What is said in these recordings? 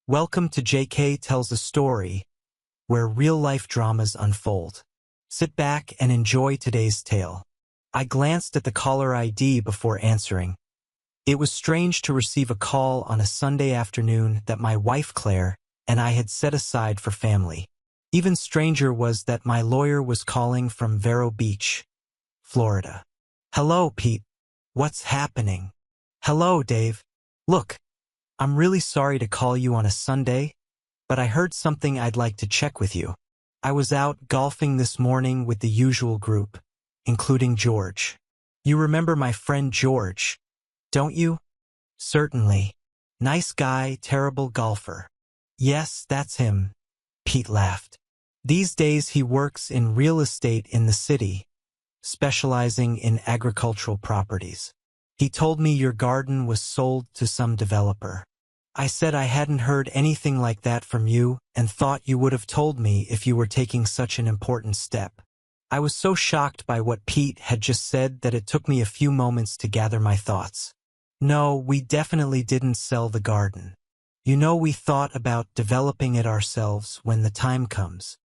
Welcome to JK Tells a Story, where real-life dramas unfold. Sit back and enjoy today's tale. I glanced at the caller ID before answering. It was strange to receive a call on a Sunday afternoon that my wife Claire and I had set aside for family. Even stranger was that my lawyer was calling from Vero Beach, Florida. Hello, Pete. What's happening? Hello, Dave. Look, I'm really sorry to call you on a Sunday, but I heard something I'd like to check with you. I was out golfing this morning with the usual group, including George. You remember my friend George, don't you? Certainly. Nice guy, terrible golfer. Yes, that's him. Pete laughed. These days he works in real estate in the city, specializing in agricultural properties. He told me your garden was sold to some developer. I said I hadn't heard anything like that from you and thought you would have told me if you were taking such an important step. I was so shocked by what Pete had just said that it took me a few moments to gather my thoughts. No, we definitely didn't sell the garden. You know, we thought about developing it ourselves when the time comes.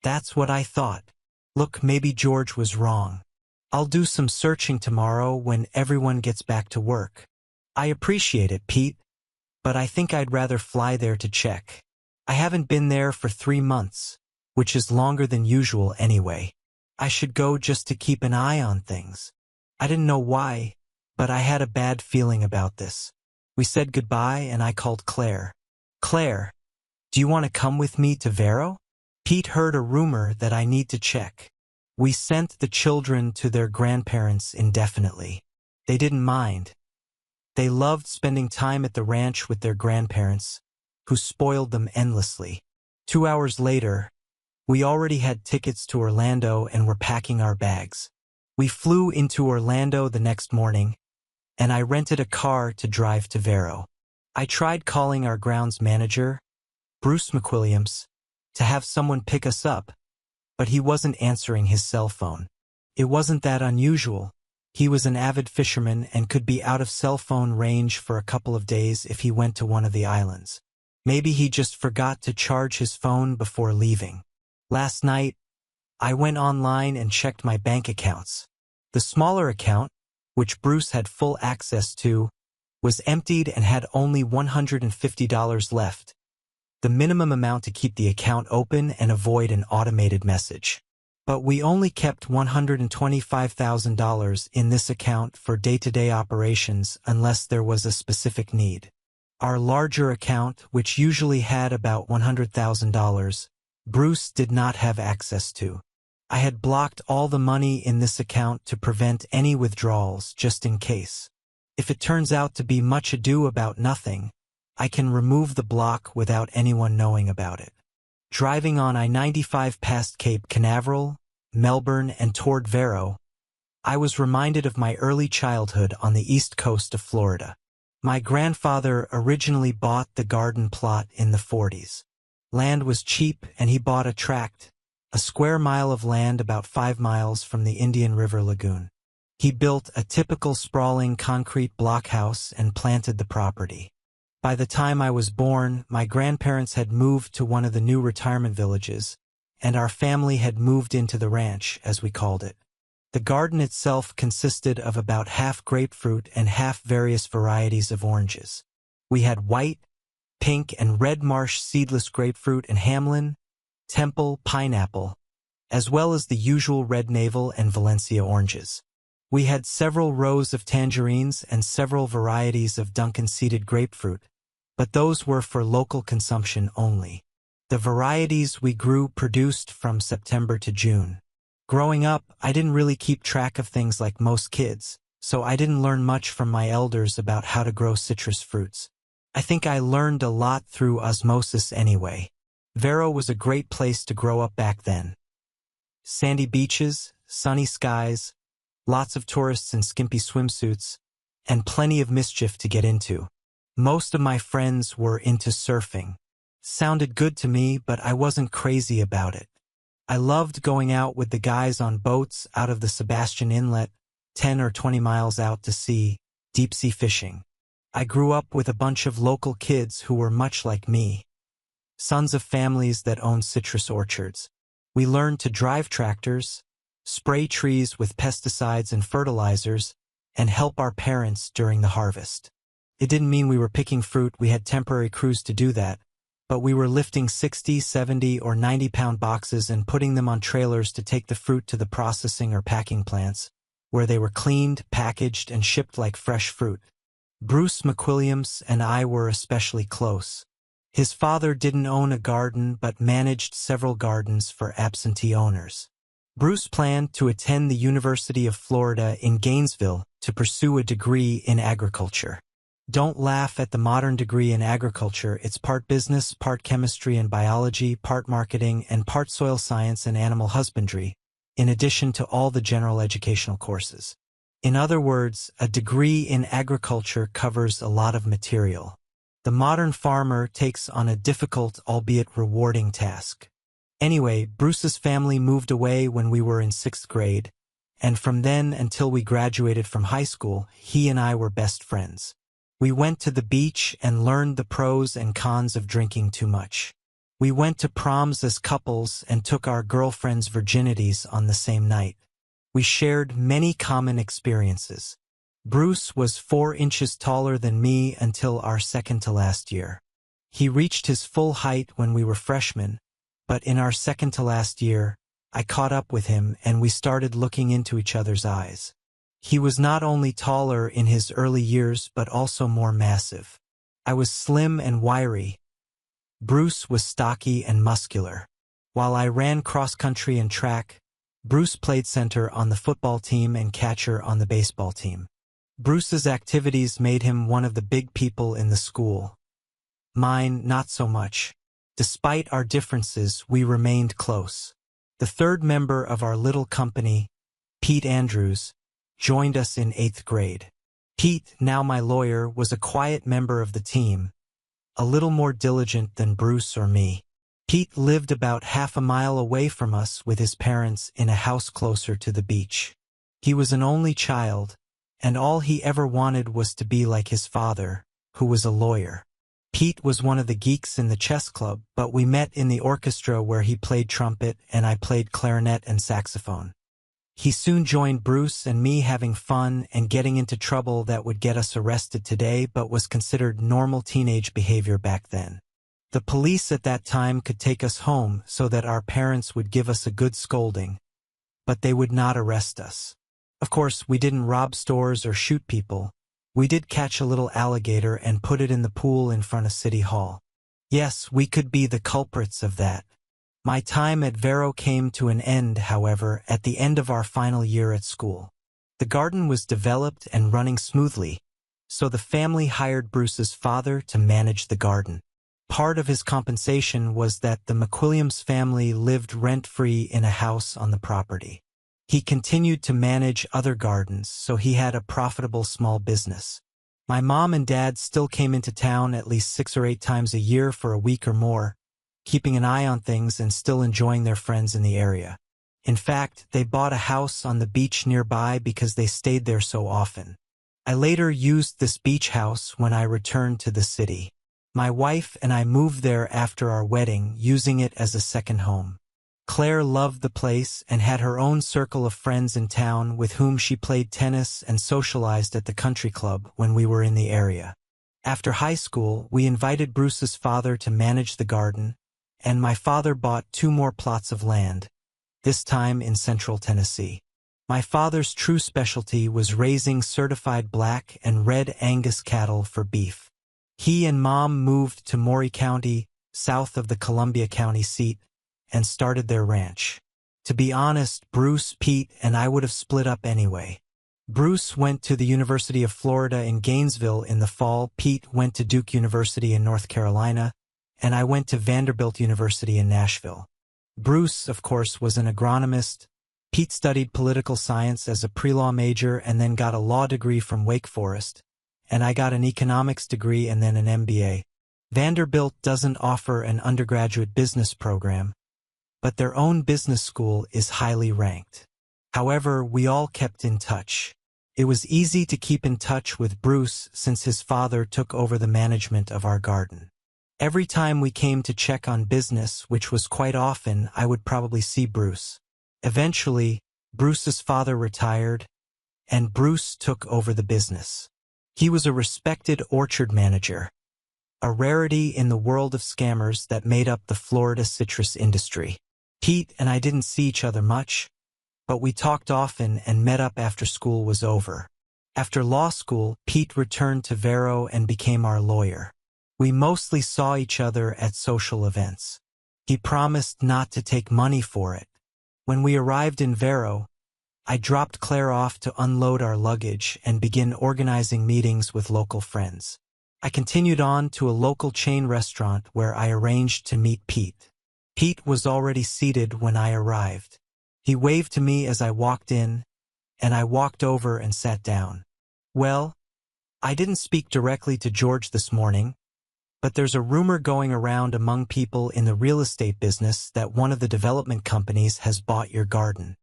That's what I thought. Look, maybe George was wrong. I'll do some searching tomorrow when everyone gets back to work. I appreciate it, Pete, but I think I'd rather fly there to check. I haven't been there for 3 months, which is longer than usual anyway. I should go just to keep an eye on things. I didn't know why, but I had a bad feeling about this. We said goodbye and I called Claire. Claire, do you want to come with me to Vero? Pete heard a rumor that I need to check. We sent the children to their grandparents indefinitely. They didn't mind. They loved spending time at the ranch with their grandparents, who spoiled them endlessly. 2 hours later, we already had tickets to Orlando and were packing our bags. We flew into Orlando the next morning, and I rented a car to drive to Vero. I tried calling our grounds manager, Bruce McWilliams, to have someone pick us up, but he wasn't answering his cell phone. It wasn't that unusual. He was an avid fisherman and could be out of cell phone range for a couple of days if he went to one of the islands. Maybe he just forgot to charge his phone before leaving. Last night, I went online and checked my bank accounts. The smaller account, which Bruce had full access to, was emptied and had only $150 left, the minimum amount to keep the account open and avoid an automated message. But we only kept $125,000 in this account for day-to-day operations unless there was a specific need. Our larger account, which usually had about $100,000, Bruce did not have access to. I had blocked all the money in this account to prevent any withdrawals just in case. If it turns out to be much ado about nothing, I can remove the block without anyone knowing about it. Driving on I-95 past Cape Canaveral, Melbourne, and toward Vero, I was reminded of my early childhood on the east coast of Florida. My grandfather originally bought the garden plot in the 40s. Land was cheap and he bought a tract, a square mile of land about 5 miles from the Indian River Lagoon. He built a typical sprawling concrete blockhouse and planted the property. By the time I was born, my grandparents had moved to one of the new retirement villages, and our family had moved into the ranch, as we called it. The garden itself consisted of about half grapefruit and half various varieties of oranges. We had white, pink, and red marsh seedless grapefruit and Hamlin, Temple, pineapple, as well as the usual red navel and Valencia oranges. We had several rows of tangerines and several varieties of Duncan-seeded grapefruit, but those were for local consumption only. The varieties we grew produced from September to June. Growing up, I didn't really keep track of things like most kids, so I didn't learn much from my elders about how to grow citrus fruits. I think I learned a lot through osmosis anyway. Vero was a great place to grow up back then. Sandy beaches, sunny skies, lots of tourists in skimpy swimsuits, and plenty of mischief to get into. Most of my friends were into surfing. Sounded good to me, but I wasn't crazy about it. I loved going out with the guys on boats out of the Sebastian Inlet, 10 or 20 miles out to sea, deep-sea fishing. I grew up with a bunch of local kids who were much like me. sons of families that owned citrus orchards. We learned to drive tractors, spray trees with pesticides and fertilizers, and help our parents during the harvest. It didn't mean we were picking fruit, we had temporary crews to do that, but we were lifting 60, 70, or 90-pound boxes and putting them on trailers to take the fruit to the processing or packing plants, where they were cleaned, packaged, and shipped like fresh fruit. Bruce McWilliams and I were especially close. His father didn't own a garden but managed several gardens for absentee owners. Bruce planned to attend the University of Florida in Gainesville to pursue a degree in agriculture. Don't laugh at the modern degree in agriculture. It's part business, part chemistry and biology, part marketing, and part soil science and animal husbandry, in addition to all the general educational courses. In other words, a degree in agriculture covers a lot of material. The modern farmer takes on a difficult, albeit rewarding task. Anyway, Bruce's family moved away when we were in 6th grade, and from then until we graduated from high school, he and I were best friends. We went to the beach and learned the pros and cons of drinking too much. We went to proms as couples and took our girlfriends' virginities on the same night. We shared many common experiences. Bruce was 4 inches taller than me until our second-to-last year. He reached his full height when we were freshmen, but in our second-to-last year, I caught up with him and we started looking into each other's eyes. He was not only taller in his early years but also more massive. I was slim and wiry. Bruce was stocky and muscular. While I ran cross-country and track, Bruce played center on the football team and catcher on the baseball team. Bruce's activities made him one of the big people in the school. Mine, not so much. Despite our differences, we remained close. The third member of our little company, Pete Andrews, joined us in 8th grade. Pete, now my lawyer, was a quiet member of the team, a little more diligent than Bruce or me. Pete lived about half a mile away from us with his parents in a house closer to the beach. He was an only child, and all he ever wanted was to be like his father, who was a lawyer. Pete was one of the geeks in the chess club, but we met in the orchestra where he played trumpet and I played clarinet and saxophone. He soon joined Bruce and me having fun and getting into trouble that would get us arrested today but was considered normal teenage behavior back then. The police at that time could take us home so that our parents would give us a good scolding, but they would not arrest us. Of course, we didn't rob stores or shoot people. We did catch a little alligator and put it in the pool in front of City Hall. Yes, we could be the culprits of that. My time at Vero came to an end, however, at the end of our final year at school. The garden was developed and running smoothly, so the family hired Bruce's father to manage the garden. Part of his compensation was that the McWilliams family lived rent-free in a house on the property. He continued to manage other gardens, so he had a profitable small business. My mom and dad still came into town at least 6 or 8 times a year for a week or more, keeping an eye on things and still enjoying their friends in the area. In fact, they bought a house on the beach nearby because they stayed there so often. I later used this beach house when I returned to the city. My wife and I moved there after our wedding, using it as a second home. Claire loved the place and had her own circle of friends in town with whom she played tennis and socialized at the country club when we were in the area. After high school, we invited Bruce's father to manage the garden, and my father bought 2 more plots of land, this time in central Tennessee. My father's true specialty was raising certified black and red Angus cattle for beef. He and Mom moved to Maury County, south of the Columbia County seat, and started their ranch. To be honest, Bruce, Pete, and I would have split up anyway. Bruce went to the University of Florida in Gainesville in the fall, Pete went to Duke University in North Carolina, and I went to Vanderbilt University in Nashville. Bruce, of course, was an agronomist. Pete studied political science as a pre-law major and then got a law degree from Wake Forest, and I got an economics degree and then an MBA. Vanderbilt doesn't offer an undergraduate business program, but their own business school is highly ranked. However, we all kept in touch. It was easy to keep in touch with Bruce since his father took over the management of our garden. Every time we came to check on business, which was quite often, I would probably see Bruce. Eventually, Bruce's father retired, and Bruce took over the business. He was a respected orchard manager, a rarity in the world of scammers that made up the Florida citrus industry. Pete and I didn't see each other much, but we talked often and met up after school was over. After law school, Pete returned to Vero and became our lawyer. We mostly saw each other at social events. He promised not to take money for it. When we arrived in Vero, I dropped Claire off to unload our luggage and begin organizing meetings with local friends. I continued on to a local chain restaurant where I arranged to meet Pete. Pete was already seated when I arrived. He waved to me as I walked in, and I walked over and sat down. Well, I didn't speak directly to George this morning, but there's a rumor going around among people in the real estate business that one of the development companies has bought your garden.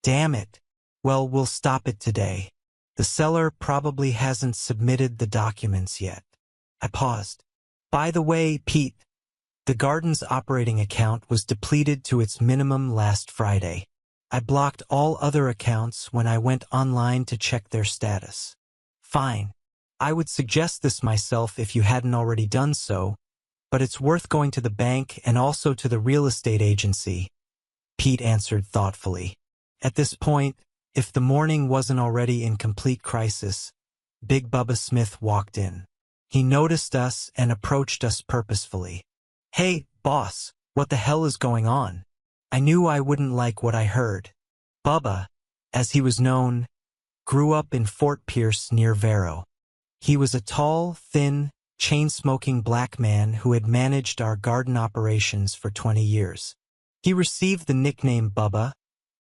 Damn it. Well, we'll stop it today. The seller probably hasn't submitted the documents yet. I paused. By the way, Pete, the garden's operating account was depleted to its minimum last Friday. I blocked all other accounts when I went online to check their status. Fine. I would suggest this myself if you hadn't already done so, but it's worth going to the bank and also to the real estate agency, Pete answered thoughtfully. At this point, if the morning wasn't already in complete crisis, Big Bubba Smith walked in. He noticed us and approached us purposefully. Hey, boss, what the hell is going on? I knew I wouldn't like what I heard. Bubba, as he was known, grew up in Fort Pierce near Vero. He was a tall, thin, chain-smoking black man who had managed our garden operations for 20 years. He received the nickname Bubba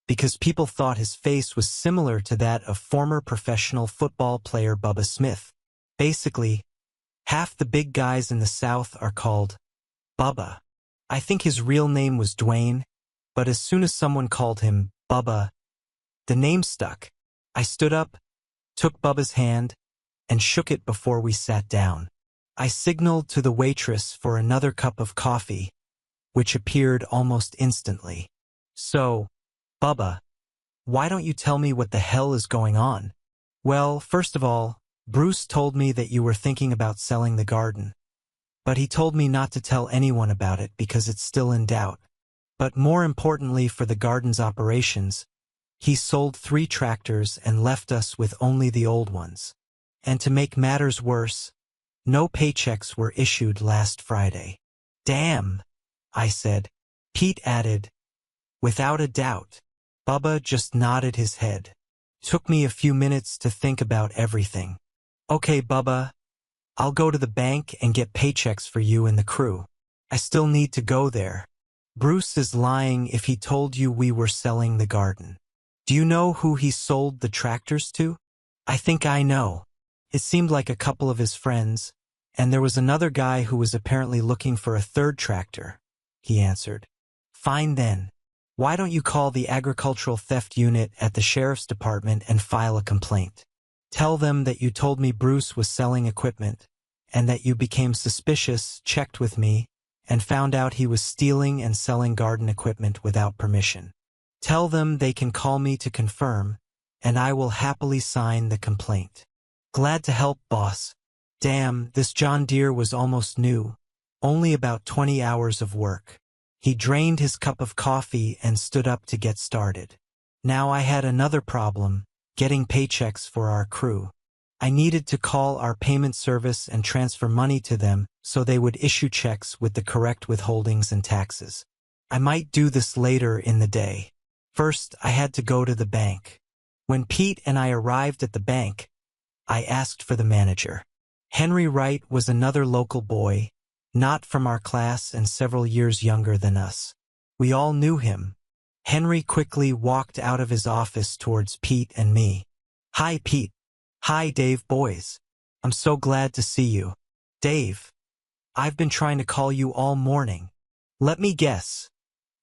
because people thought his face was similar to that of former professional football player Bubba Smith. Basically, half the big guys in the South are called Bubba. I think his real name was Dwayne, but as soon as someone called him Bubba, the name stuck. I stood up, took Bubba's hand, and shook it before we sat down. I signaled to the waitress for another cup of coffee, which appeared almost instantly. So, Bubba, why don't you tell me what the hell is going on? Well, first of all, Bruce told me that you were thinking about selling the garden, but he told me not to tell anyone about it because it's still in doubt. But more importantly for the garden's operations, he sold 3 tractors and left us with only the old ones. And to make matters worse, no paychecks were issued last Friday. Damn, I said. Pete added, without a doubt. Bubba just nodded his head. Took me a few minutes to think about everything. Okay, Bubba, I'll go to the bank and get paychecks for you and the crew. I still need to go there. Bruce is lying if he told you we were selling the garden. Do you know who he sold the tractors to? I think I know. It seemed like a couple of his friends, and there was another guy who was apparently looking for a 3rd tractor, he answered. Fine then. Why don't you call the agricultural theft unit at the sheriff's department and file a complaint? Tell them that you told me Bruce was selling equipment, and that you became suspicious, checked with me, and found out he was stealing and selling garden equipment without permission. Tell them they can call me to confirm, and I will happily sign the complaint. Glad to help, boss. Damn, this John Deere was almost new. Only about 20 hours of work. He drained his cup of coffee and stood up to get started. Now I had another problem, getting paychecks for our crew. I needed to call our payment service and transfer money to them so they would issue checks with the correct withholdings and taxes. I might do this later in the day. First, I had to go to the bank. When Pete and I arrived at the bank, I asked for the manager. Henry Wright was another local boy, not from our class and several years younger than us. We all knew him. Henry quickly walked out of his office towards Pete and me. Hi, Pete. Hi, Dave, boys. I'm so glad to see you. Dave, I've been trying to call you all morning. Let me guess.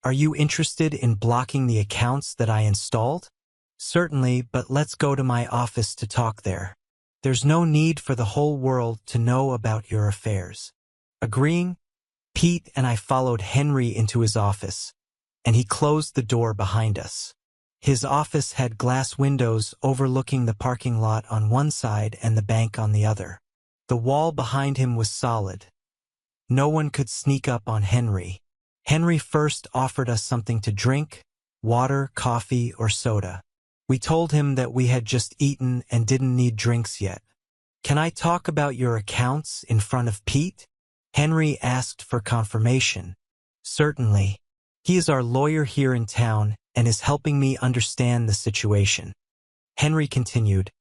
Are you interested in blocking the accounts that I installed? Certainly, but let's go to my office to talk there. There's no need for the whole world to know about your affairs. Agreeing, Pete and I followed Henry into his office, and he closed the door behind us. His office had glass windows overlooking the parking lot on one side and the bank on the other. The wall behind him was solid. No one could sneak up on Henry. Henry first offered us something to drink, water, coffee, or soda. We told him that we had just eaten and didn't need drinks yet. "Can I talk about your accounts in front of Pete?" Henry asked for confirmation. "Certainly. He is our lawyer here in town and is helping me understand the situation." Henry continued,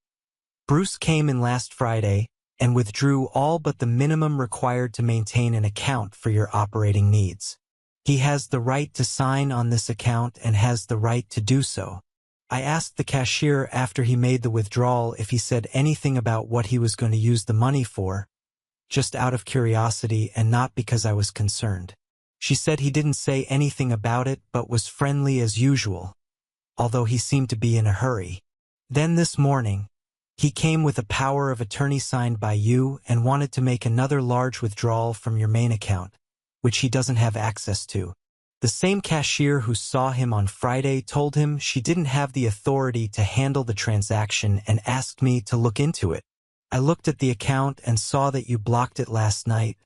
"Bruce came in last Friday and withdrew all but the minimum required to maintain an account for your operating needs. He has the right to sign on this account and has the right to do so. I asked the cashier after he made the withdrawal if he said anything about what he was going to use the money for, just out of curiosity and not because I was concerned. She said he didn't say anything about it but was friendly as usual, although he seemed to be in a hurry. Then this morning, he came with a power of attorney signed by you and wanted to make another large withdrawal from your main account, which he doesn't have access to. The same cashier who saw him on Friday told him she didn't have the authority to handle the transaction and asked me to look into it. I looked at the account and saw that you blocked it last night,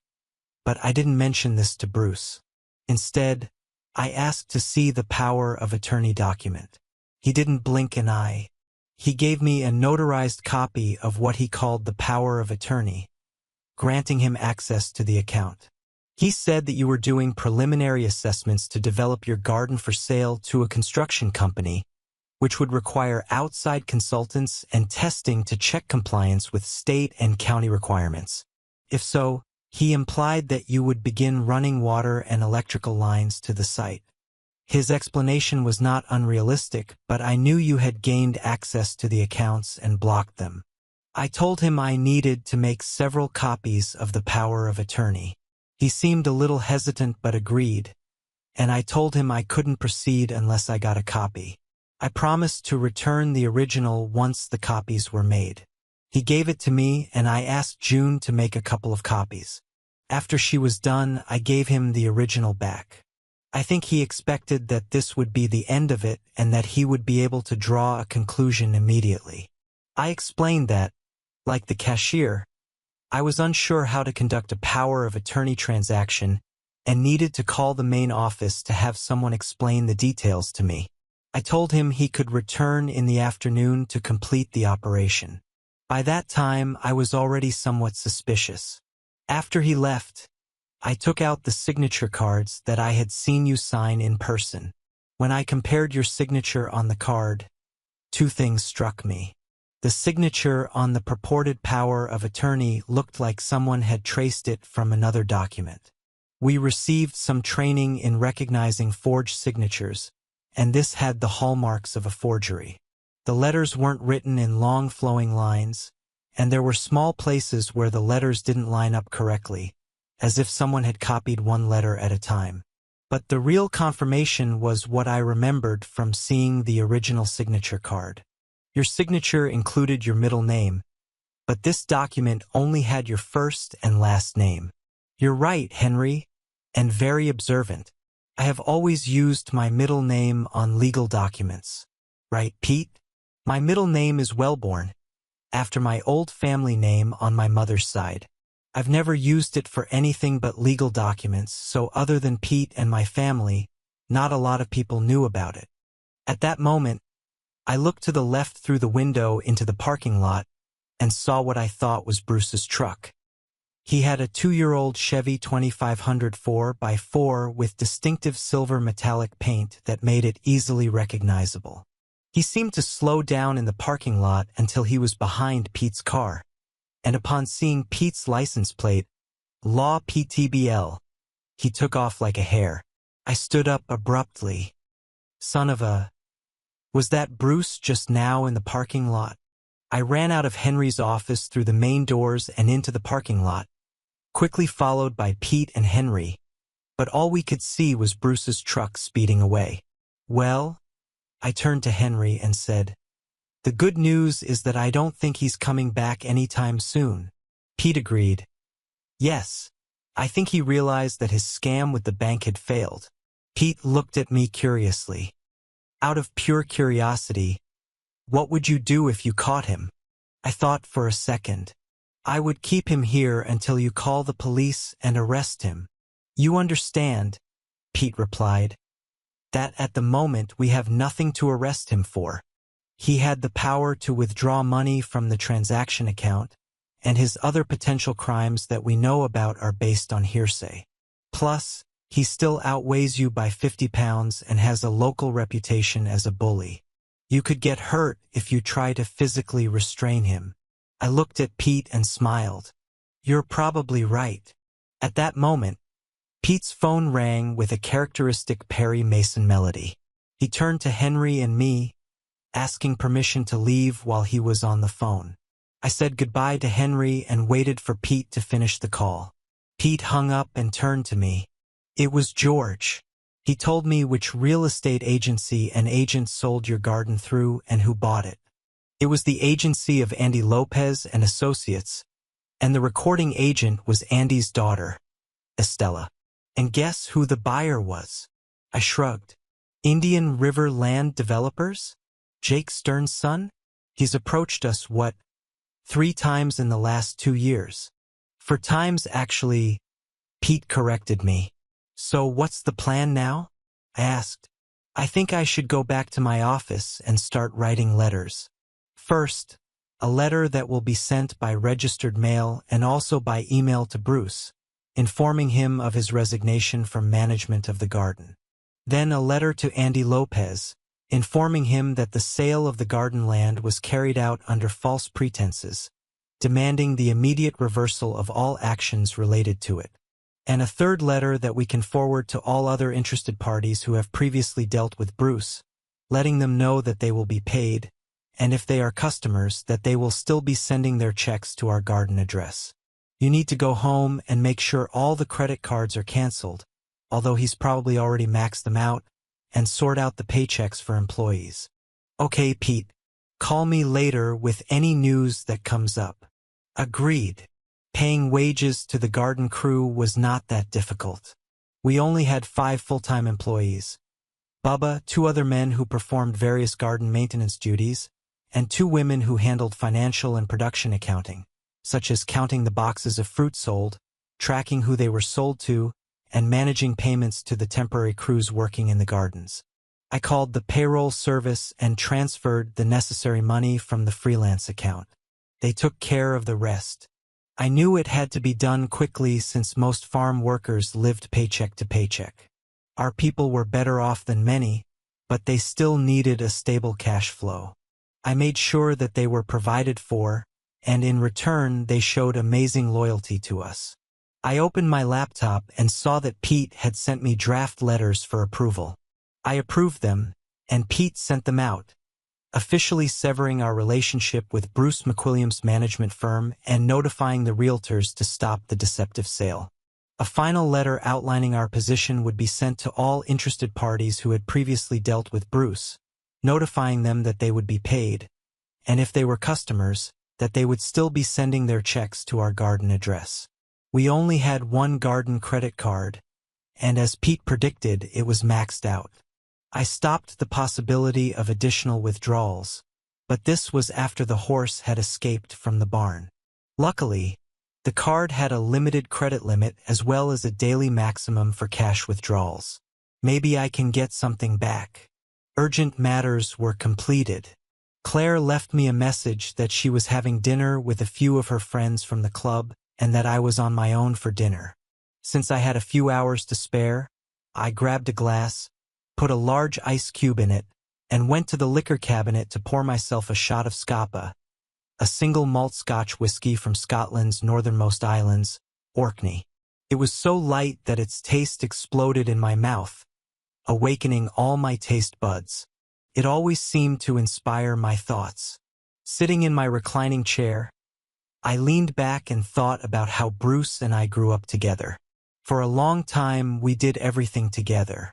but I didn't mention this to Bruce. Instead, I asked to see the power of attorney document. He didn't blink an eye. He gave me a notarized copy of what he called the power of attorney, granting him access to the account. He said that you were doing preliminary assessments to develop your garden for sale to a construction company, which would require outside consultants and testing to check compliance with state and county requirements. If so, he implied that you would begin running water and electrical lines to the site. His explanation was not unrealistic, but I knew you had gained access to the accounts and blocked them. I told him I needed to make several copies of the power of attorney. He seemed a little hesitant but agreed, and I told him I couldn't proceed unless I got a copy. I promised to return the original once the copies were made. He gave it to me, and I asked June to make a couple of copies. After she was done, I gave him the original back. I think he expected that this would be the end of it and that he would be able to draw a conclusion immediately. I explained that, like the cashier, I was unsure how to conduct a power of attorney transaction and needed to call the main office to have someone explain the details to me. I told him he could return in the afternoon to complete the operation. By that time, I was already somewhat suspicious. After he left, I took out the signature cards that I had seen you sign in person. When I compared your signature on the card, two things struck me. The signature on the purported power of attorney looked like someone had traced it from another document. We received some training in recognizing forged signatures, and this had the hallmarks of a forgery. The letters weren't written in long flowing lines, and there were small places where the letters didn't line up correctly, as if someone had copied one letter at a time. But the real confirmation was what I remembered from seeing the original signature card. Your signature included your middle name, but this document only had your first and last name. You're right, Henry, and very observant. I have always used my middle name on legal documents. Right, Pete? My middle name is Wellborn, after my old family name on my mother's side. I've never used it for anything but legal documents, so other than Pete and my family, not a lot of people knew about it. At that moment, I looked to the left through the window into the parking lot and saw what I thought was Bruce's truck. He had a 2-year-old Chevy 2500 4x4 with distinctive silver metallic paint that made it easily recognizable. He seemed to slow down in the parking lot until he was behind Pete's car, and upon seeing Pete's license plate, Law PTBL, he took off like a hare. I stood up abruptly. Son of a... Was that Bruce just now in the parking lot? I ran out of Henry's office through the main doors and into the parking lot, quickly followed by Pete and Henry, but all we could see was Bruce's truck speeding away. Well, I turned to Henry and said, "The good news is that I don't think he's coming back anytime soon." Pete agreed. "Yes, I think he realized that his scam with the bank had failed. Pete looked at me curiously. Out of pure curiosity, what would you do if you caught him? I thought for a second. I would keep him here until you call the police and arrest him. You understand, Pete replied, that at the moment we have nothing to arrest him for. He had the power to withdraw money from the transaction account, and his other potential crimes that we know about are based on hearsay. Plus, he still outweighs you by 50 pounds and has a local reputation as a bully. You could get hurt if you try to physically restrain him. I looked at Pete and smiled. You're probably right. At that moment, Pete's phone rang with a characteristic Perry Mason melody. He turned to Henry and me, asking permission to leave while he was on the phone. I said goodbye to Henry and waited for Pete to finish the call. Pete hung up and turned to me. It was George. He told me which real estate agency an agent sold your garden through and who bought it. It was the agency of Andy Lopez and Associates, and the recording agent was Andy's daughter, Estella. And guess who the buyer was? I shrugged. Indian River Land Developers? Jake Stern's son? He's approached us, 3 times in the last 2 years. 4 times, actually, Pete corrected me. So what's the plan now? I asked. I think I should go back to my office and start writing letters. First, a letter that will be sent by registered mail and also by email to Bruce, informing him of his resignation from management of the garden. Then a letter to Andy Lopez, informing him that the sale of the garden land was carried out under false pretenses, demanding the immediate reversal of all actions related to it. And a third letter that we can forward to all other interested parties who have previously dealt with Bruce, letting them know that they will be paid, and if they are customers, that they will still be sending their checks to our garden address. You need to go home and make sure all the credit cards are canceled, although he's probably already maxed them out, and sort out the paychecks for employees. Okay, Pete. Call me later with any news that comes up. Agreed. Paying wages to the garden crew was not that difficult. We only had 5 full-time employees. Bubba, 2 other men who performed various garden maintenance duties, and 2 women who handled financial and production accounting, such as counting the boxes of fruit sold, tracking who they were sold to, and managing payments to the temporary crews working in the gardens. I called the payroll service and transferred the necessary money from the freelance account. They took care of the rest. I knew it had to be done quickly since most farm workers lived paycheck to paycheck. Our people were better off than many, but they still needed a stable cash flow. I made sure that they were provided for, and in return they showed amazing loyalty to us. I opened my laptop and saw that Pete had sent me draft letters for approval. I approved them, and Pete sent them out, officially severing our relationship with Bruce McWilliams' management firm and notifying the realtors to stop the deceptive sale. A final letter outlining our position would be sent to all interested parties who had previously dealt with Bruce, notifying them that they would be paid, and if they were customers, that they would still be sending their checks to our garden address. We only had 1 garden credit card, and as Pete predicted, it was maxed out. I stopped the possibility of additional withdrawals, but this was after the horse had escaped from the barn. Luckily, the card had a limited credit limit as well as a daily maximum for cash withdrawals. Maybe I can get something back. Urgent matters were completed. Claire left me a message that she was having dinner with a few of her friends from the club and that I was on my own for dinner. Since I had a few hours to spare, I grabbed a glass, put a large ice cube in it, and went to the liquor cabinet to pour myself a shot of Scapa, a single malt Scotch whiskey from Scotland's northernmost islands, Orkney. It was so light that its taste exploded in my mouth, awakening all my taste buds. It always seemed to inspire my thoughts. Sitting in my reclining chair, I leaned back and thought about how Bruce and I grew up together. For a long time, we did everything together.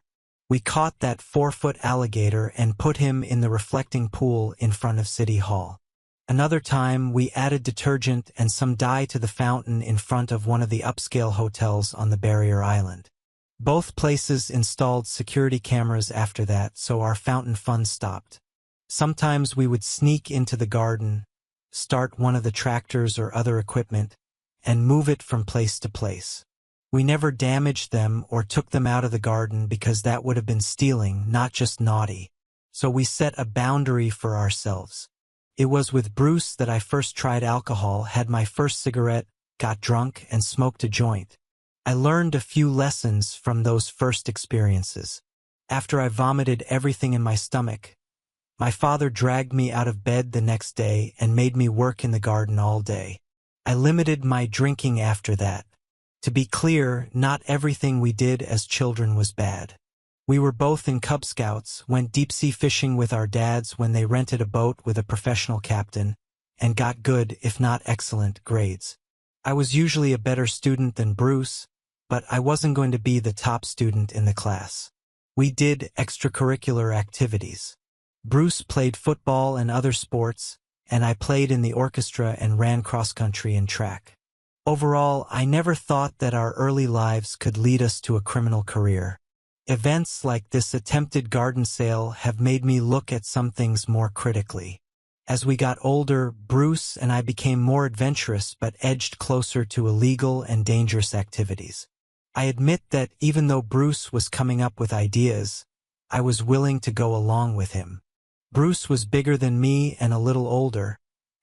We caught that 4-foot alligator and put him in the reflecting pool in front of City Hall. Another time, we added detergent and some dye to the fountain in front of one of the upscale hotels on the Barrier Island. Both places installed security cameras after that, so our fountain fun stopped. Sometimes we would sneak into the garden, start one of the tractors or other equipment, and move it from place to place. We never damaged them or took them out of the garden because that would have been stealing, not just naughty. So we set a boundary for ourselves. It was with Bruce that I first tried alcohol, had my first cigarette, got drunk, and smoked a joint. I learned a few lessons from those first experiences. After I vomited everything in my stomach, my father dragged me out of bed the next day and made me work in the garden all day. I limited my drinking after that. To be clear, not everything we did as children was bad. We were both in Cub Scouts, went deep-sea fishing with our dads when they rented a boat with a professional captain, and got good, if not excellent, grades. I was usually a better student than Bruce, but I wasn't going to be the top student in the class. We did extracurricular activities. Bruce played football and other sports, and I played in the orchestra and ran cross-country and track. Overall, I never thought that our early lives could lead us to a criminal career. Events like this attempted garden sale have made me look at some things more critically. As we got older, Bruce and I became more adventurous but edged closer to illegal and dangerous activities. I admit that even though Bruce was coming up with ideas, I was willing to go along with him. Bruce was bigger than me and a little older,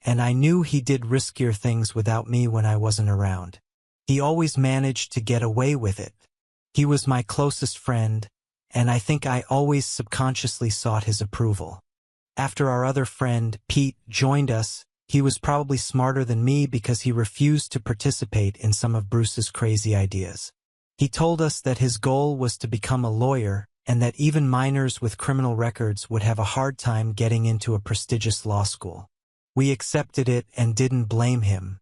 and I knew he did riskier things without me when I wasn't around. He always managed to get away with it. He was my closest friend, and I think I always subconsciously sought his approval. After our other friend, Pete, joined us, he was probably smarter than me because he refused to participate in some of Bruce's crazy ideas. He told us that his goal was to become a lawyer and that even minors with criminal records would have a hard time getting into a prestigious law school. We accepted it and didn't blame him.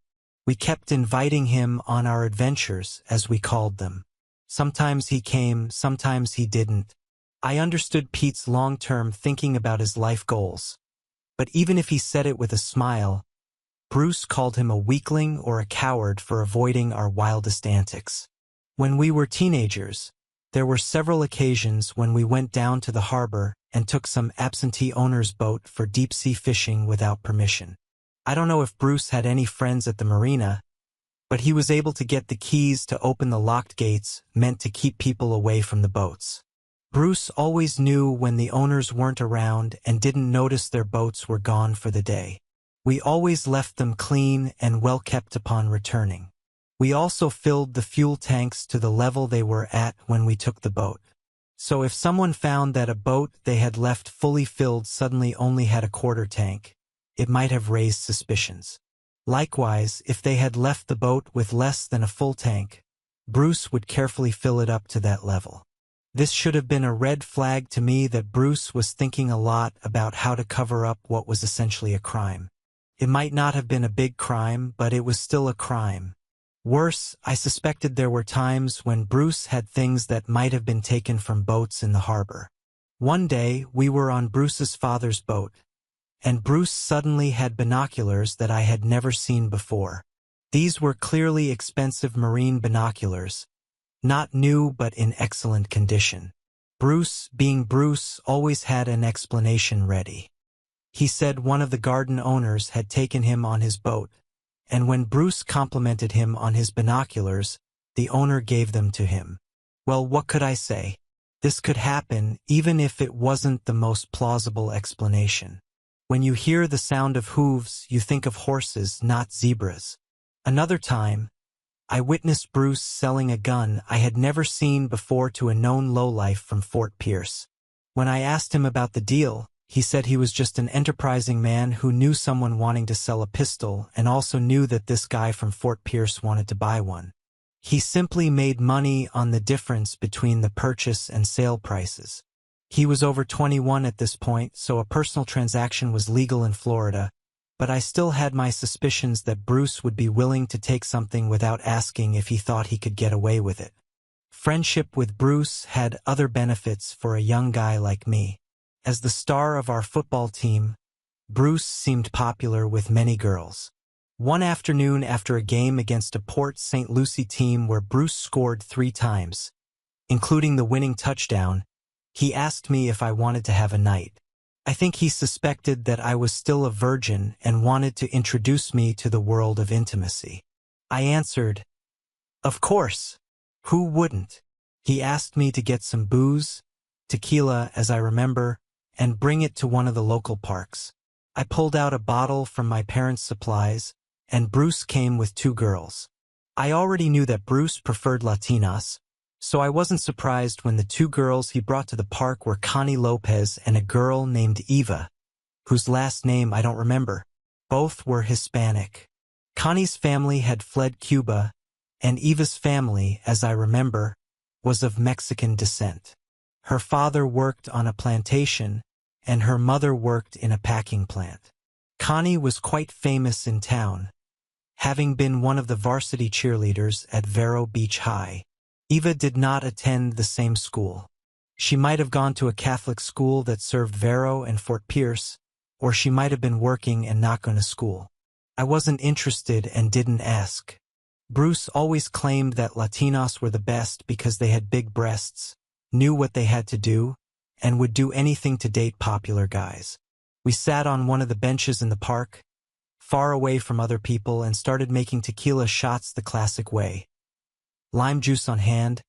We kept inviting him on our adventures, as we called them. Sometimes he came, sometimes he didn't. I understood Pete's long-term thinking about his life goals. But even if he said it with a smile, Bruce called him a weakling or a coward for avoiding our wildest antics. When we were teenagers, there were several occasions when we went down to the harbor and took some absentee owner's boat for deep-sea fishing without permission. I don't know if Bruce had any friends at the marina, but he was able to get the keys to open the locked gates meant to keep people away from the boats. Bruce always knew when the owners weren't around and didn't notice their boats were gone for the day. We always left them clean and well kept upon returning. We also filled the fuel tanks to the level they were at when we took the boat. So if someone found that a boat they had left fully filled suddenly only had a quarter tank, it might have raised suspicions. Likewise, if they had left the boat with less than a full tank, Bruce would carefully fill it up to that level. This should have been a red flag to me that Bruce was thinking a lot about how to cover up what was essentially a crime. It might not have been a big crime, but it was still a crime. Worse, I suspected there were times when Bruce had things that might have been taken from boats in the harbor. One day, we were on Bruce's father's boat, and Bruce suddenly had binoculars that I had never seen before. These were clearly expensive marine binoculars, not new but in excellent condition. Bruce, being Bruce, always had an explanation ready. He said one of the garden owners had taken him on his boat, and when Bruce complimented him on his binoculars, the owner gave them to him. Well, what could I say? This could happen even if it wasn't the most plausible explanation. When you hear the sound of hooves, you think of horses, not zebras. Another time, I witnessed Bruce selling a gun I had never seen before to a known lowlife from Fort Pierce. When I asked him about the deal, he said he was just an enterprising man who knew someone wanting to sell a pistol and also knew that this guy from Fort Pierce wanted to buy one. He simply made money on the difference between the purchase and sale prices. He was over 21 at this point, so a personal transaction was legal in Florida, but I still had my suspicions that Bruce would be willing to take something without asking if he thought he could get away with it. Friendship with Bruce had other benefits for a young guy like me. As the star of our football team, Bruce seemed popular with many girls. One afternoon after a game against a Port St. Lucie team where Bruce scored 3 times, including the winning touchdown, he asked me if I wanted to have a night. I think he suspected that I was still a virgin and wanted to introduce me to the world of intimacy. I answered, "Of course. Who wouldn't?" He asked me to get some booze, tequila as I remember, and bring it to one of the local parks. I pulled out a bottle from my parents' supplies, and Bruce came with 2 girls. I already knew that Bruce preferred Latinas, so I wasn't surprised when the 2 girls he brought to the park were Connie Lopez and a girl named Eva, whose last name I don't remember. Both were Hispanic. Connie's family had fled Cuba, and Eva's family, as I remember, was of Mexican descent. Her father worked on a plantation, and her mother worked in a packing plant. Connie was quite famous in town, having been one of the varsity cheerleaders at Vero Beach High. Eva did not attend the same school. She might have gone to a Catholic school that served Vero and Fort Pierce, or she might have been working and not going to school. I wasn't interested and didn't ask. Bruce always claimed that Latinos were the best because they had big breasts, knew what they had to do, and would do anything to date popular guys. We sat on one of the benches in the park, far away from other people, and started making tequila shots the classic way. Lime juice on hand,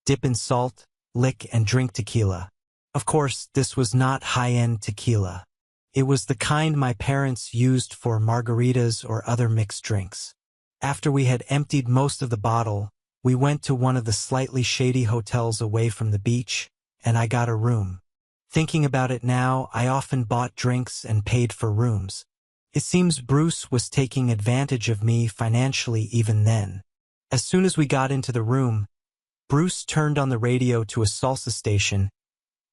dip in salt, lick and drink tequila. Of course, this was not high-end tequila. It was the kind my parents used for margaritas or other mixed drinks. After we had emptied most of the bottle, we went to one of the slightly shady hotels away from the beach, and I got a room. Thinking about it now, I often bought drinks and paid for rooms. It seems Bruce was taking advantage of me financially even then. As soon as we got into the room, Bruce turned on the radio to a salsa station,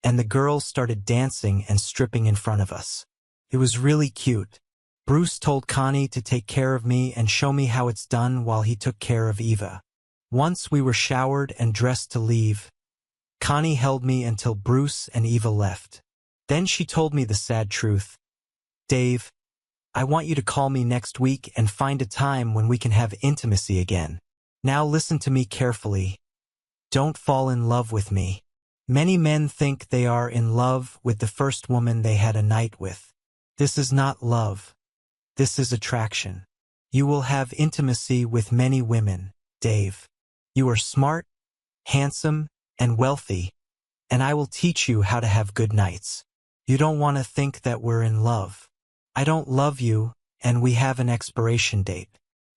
and the girls started dancing and stripping in front of us. It was really cute. Bruce told Connie to take care of me and show me how it's done while he took care of Eva. Once we were showered and dressed to leave, Connie held me until Bruce and Eva left. Then she told me the sad truth. "Dave, I want you to call me next week and find a time when we can have intimacy again. Now listen to me carefully. Don't fall in love with me. Many men think they are in love with the first woman they had a night with. This is not love. This is attraction. You will have intimacy with many women, Dave. You are smart, handsome, and wealthy, and I will teach you how to have good nights. You don't want to think that we're in love. I don't love you, and we have an expiration date.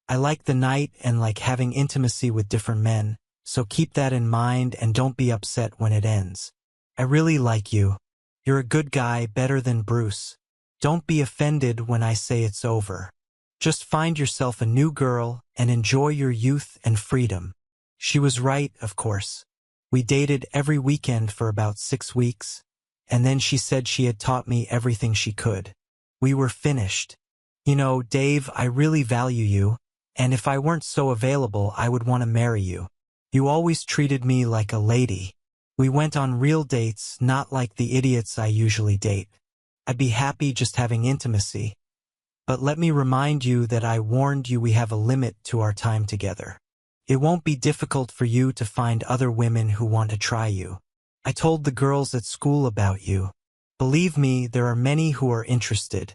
I like the night and like having intimacy with different men, so keep that in mind and don't be upset when it ends. I really like you. You're a good guy, better than Bruce. Don't be offended when I say it's over. Just find yourself a new girl and enjoy your youth and freedom." She was right, of course. We dated every weekend for about 6 weeks, and then she said she had taught me everything she could. We were finished. "You know, Dave, I really value you, and if I weren't so available, I would want to marry you. You always treated me like a lady. We went on real dates, not like the idiots I usually date. I'd be happy just having intimacy. But let me remind you that I warned you we have a limit to our time together. It won't be difficult for you to find other women who want to try you. I told the girls at school about you. Believe me, there are many who are interested.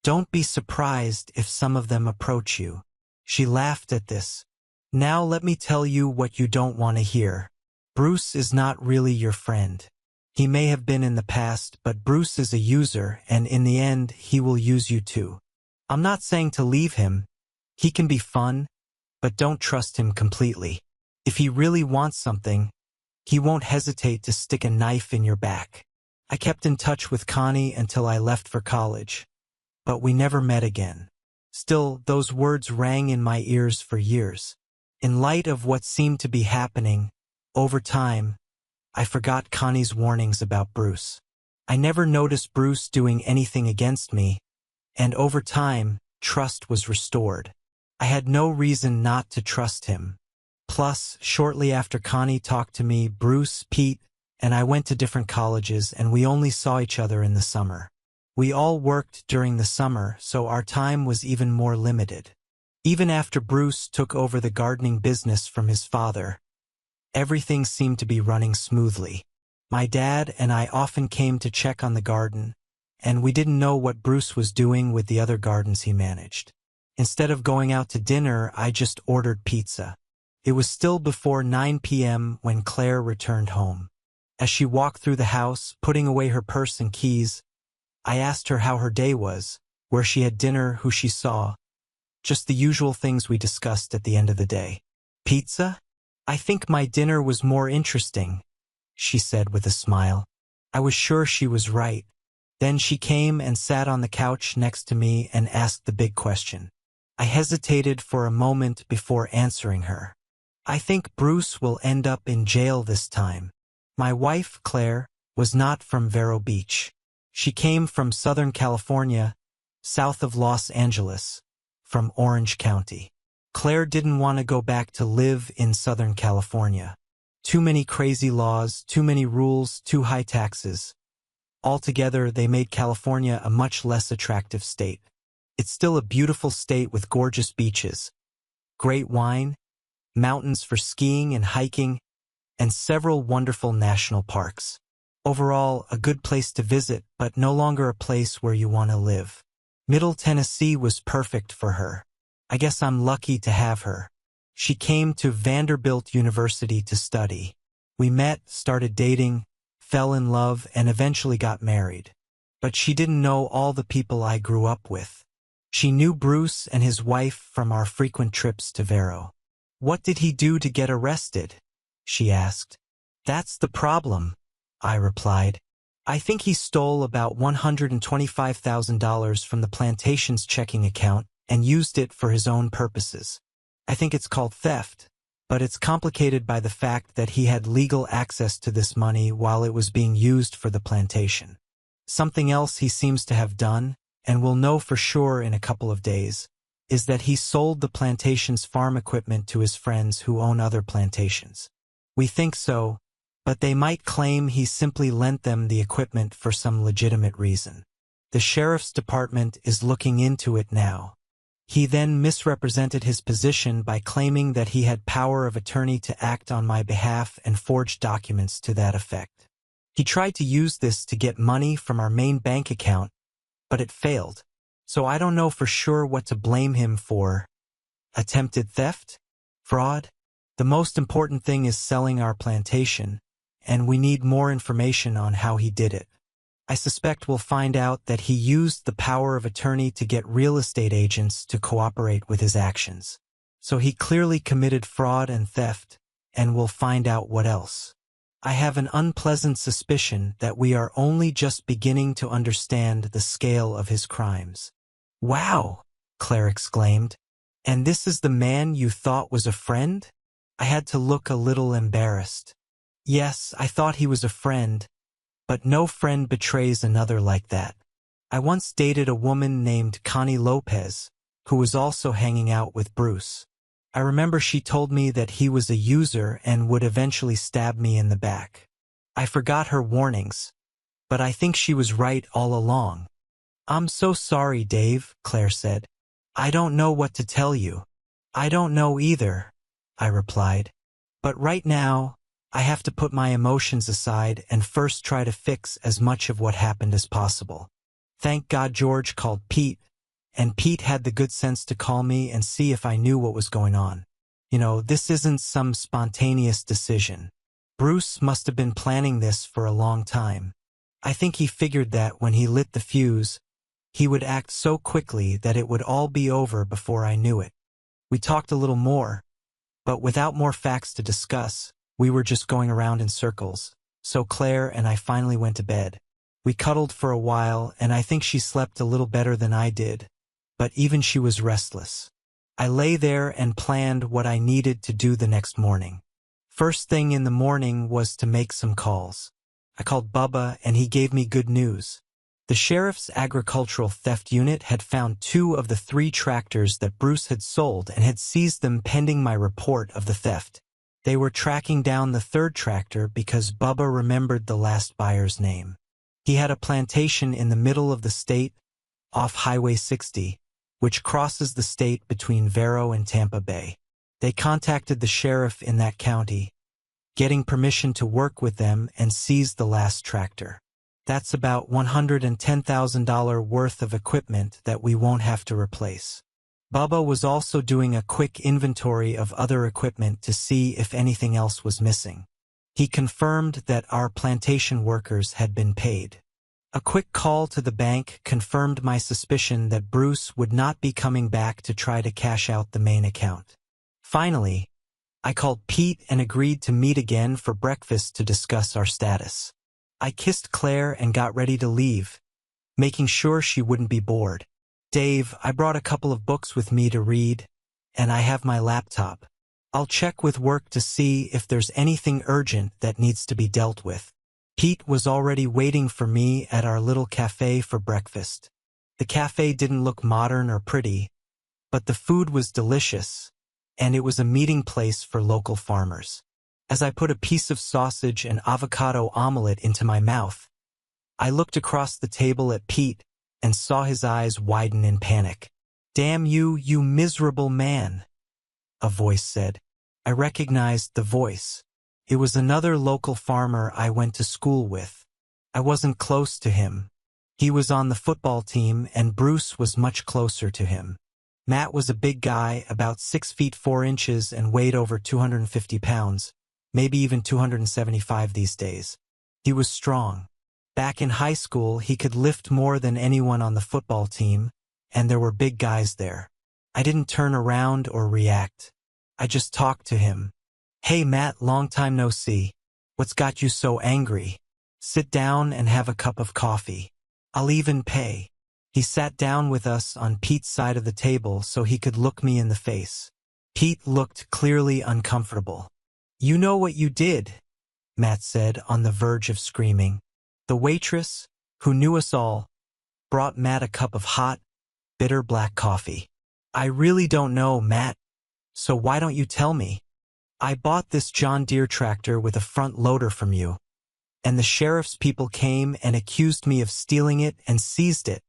Don't be surprised if some of them approach you." She laughed at this. "Now let me tell you what you don't want to hear. Bruce is not really your friend. He may have been in the past, but Bruce is a user, and in the end, he will use you too. I'm not saying to leave him. He can be fun, but don't trust him completely. If he really wants something, he won't hesitate to stick a knife in your back." I kept in touch with Connie until I left for college, but we never met again. Still, those words rang in my ears for years. In light of what seemed to be happening, over time, I forgot Connie's warnings about Bruce. I never noticed Bruce doing anything against me, and over time, trust was restored. I had no reason not to trust him. Plus, shortly after Connie talked to me, Bruce, Pete, and I went to different colleges, and we only saw each other in the summer. We all worked during the summer, so our time was even more limited. Even after Bruce took over the gardening business from his father, everything seemed to be running smoothly. My dad and I often came to check on the garden, and we didn't know what Bruce was doing with the other gardens he managed. Instead of going out to dinner, I just ordered pizza. It was still before 9 p.m. when Claire returned home. As she walked through the house, putting away her purse and keys, I asked her how her day was, where she had dinner, who she saw. Just the usual things we discussed at the end of the day. Pizza? I think my dinner was more interesting, she said with a smile. I was sure she was right. Then she came and sat on the couch next to me and asked the big question. I hesitated for a moment before answering her. I think Bruce will end up in jail this time. My wife, Claire, was not from Vero Beach. She came from Southern California, south of Los Angeles, from Orange County. Claire didn't want to go back to live in Southern California. Too many crazy laws, too many rules, too high taxes. Altogether, they made California a much less attractive state. It's still a beautiful state with gorgeous beaches, great wine, mountains for skiing and hiking, and several wonderful national parks. Overall, a good place to visit, but no longer a place where you want to live. Middle Tennessee was perfect for her. I guess I'm lucky to have her. She came to Vanderbilt University to study. We met, started dating, fell in love, and eventually got married. But she didn't know all the people I grew up with. She knew Bruce and his wife from our frequent trips to Vero. What did he do to get arrested? She asked. That's the problem, I replied. I think he stole about $125,000 from the plantation's checking account and used it for his own purposes. I think it's called theft, but it's complicated by the fact that he had legal access to this money while it was being used for the plantation. Something else he seems to have done, and we'll know for sure in a couple of days, is that he sold the plantation's farm equipment to his friends who own other plantations. We think so, but they might claim he simply lent them the equipment for some legitimate reason. The sheriff's department is looking into it now. He then misrepresented his position by claiming that he had power of attorney to act on my behalf and forged documents to that effect. He tried to use this to get money from our main bank account, but it failed. So I don't know for sure what to blame him for. Attempted theft? Fraud? The most important thing is selling our plantation, and we need more information on how he did it. I suspect we'll find out that he used the power of attorney to get real estate agents to cooperate with his actions. So he clearly committed fraud and theft, and we'll find out what else. I have an unpleasant suspicion that we are only just beginning to understand the scale of his crimes. Wow, Claire exclaimed. And this is the man you thought was a friend? I had to look a little embarrassed. Yes, I thought he was a friend, but no friend betrays another like that. I once dated a woman named Connie Lopez, who was also hanging out with Bruce. I remember she told me that he was a user and would eventually stab me in the back. I forgot her warnings, but I think she was right all along. I'm so sorry, Dave, Claire said. I don't know what to tell you. I don't know either, I replied. But right now, I have to put my emotions aside and first try to fix as much of what happened as possible. Thank God George called Pete, and Pete had the good sense to call me and see if I knew what was going on. You know, this isn't some spontaneous decision. Bruce must have been planning this for a long time. I think he figured that when he lit the fuse, he would act so quickly that it would all be over before I knew it. We talked a little more, but without more facts to discuss, we were just going around in circles. So Claire and I finally went to bed. We cuddled for a while, and I think she slept a little better than I did, but even she was restless. I lay there and planned what I needed to do the next morning. First thing in the morning was to make some calls. I called Bubba, and he gave me good news. The sheriff's agricultural theft unit had found 2 of the 3 tractors that Bruce had sold and had seized them pending my report of the theft. They were tracking down the 3rd tractor because Bubba remembered the last buyer's name. He had a plantation in the middle of the state, off Highway 60, which crosses the state between Vero and Tampa Bay. They contacted the sheriff in that county, getting permission to work with them and seize the last tractor. That's about $110,000 worth of equipment that we won't have to replace. Bubba was also doing a quick inventory of other equipment to see if anything else was missing. He confirmed that our plantation workers had been paid. A quick call to the bank confirmed my suspicion that Bruce would not be coming back to try to cash out the main account. Finally, I called Pete and agreed to meet again for breakfast to discuss our status. I kissed Claire and got ready to leave, making sure she wouldn't be bored. Dave, I brought a couple of books with me to read, and I have my laptop. I'll check with work to see if there's anything urgent that needs to be dealt with. Pete was already waiting for me at our little cafe for breakfast. The cafe didn't look modern or pretty, but the food was delicious, and it was a meeting place for local farmers. As I put a piece of sausage and avocado omelet into my mouth, I looked across the table at Pete and saw his eyes widen in panic. "Damn you, you miserable man," a voice said. I recognized the voice. It was another local farmer I went to school with. I wasn't close to him. He was on the football team and Bruce was much closer to him. Matt was a big guy, about 6 feet 4 inches and weighed over 250 pounds, maybe even 275 these days. He was strong. Back in high school, he could lift more than anyone on the football team, and there were big guys there. I didn't turn around or react. I just talked to him. "Hey Matt, long time no see. What's got you so angry? Sit down and have a cup of coffee. I'll even pay." He sat down with us on Pete's side of the table so he could look me in the face. Pete looked clearly uncomfortable. "You know what you did," Matt said, on the verge of screaming. The waitress, who knew us all, brought Matt a cup of hot, bitter black coffee. "I really don't know, Matt, so why don't you tell me? I bought this John Deere tractor with a front loader from you, and the sheriff's people came and accused me of stealing it and seized it."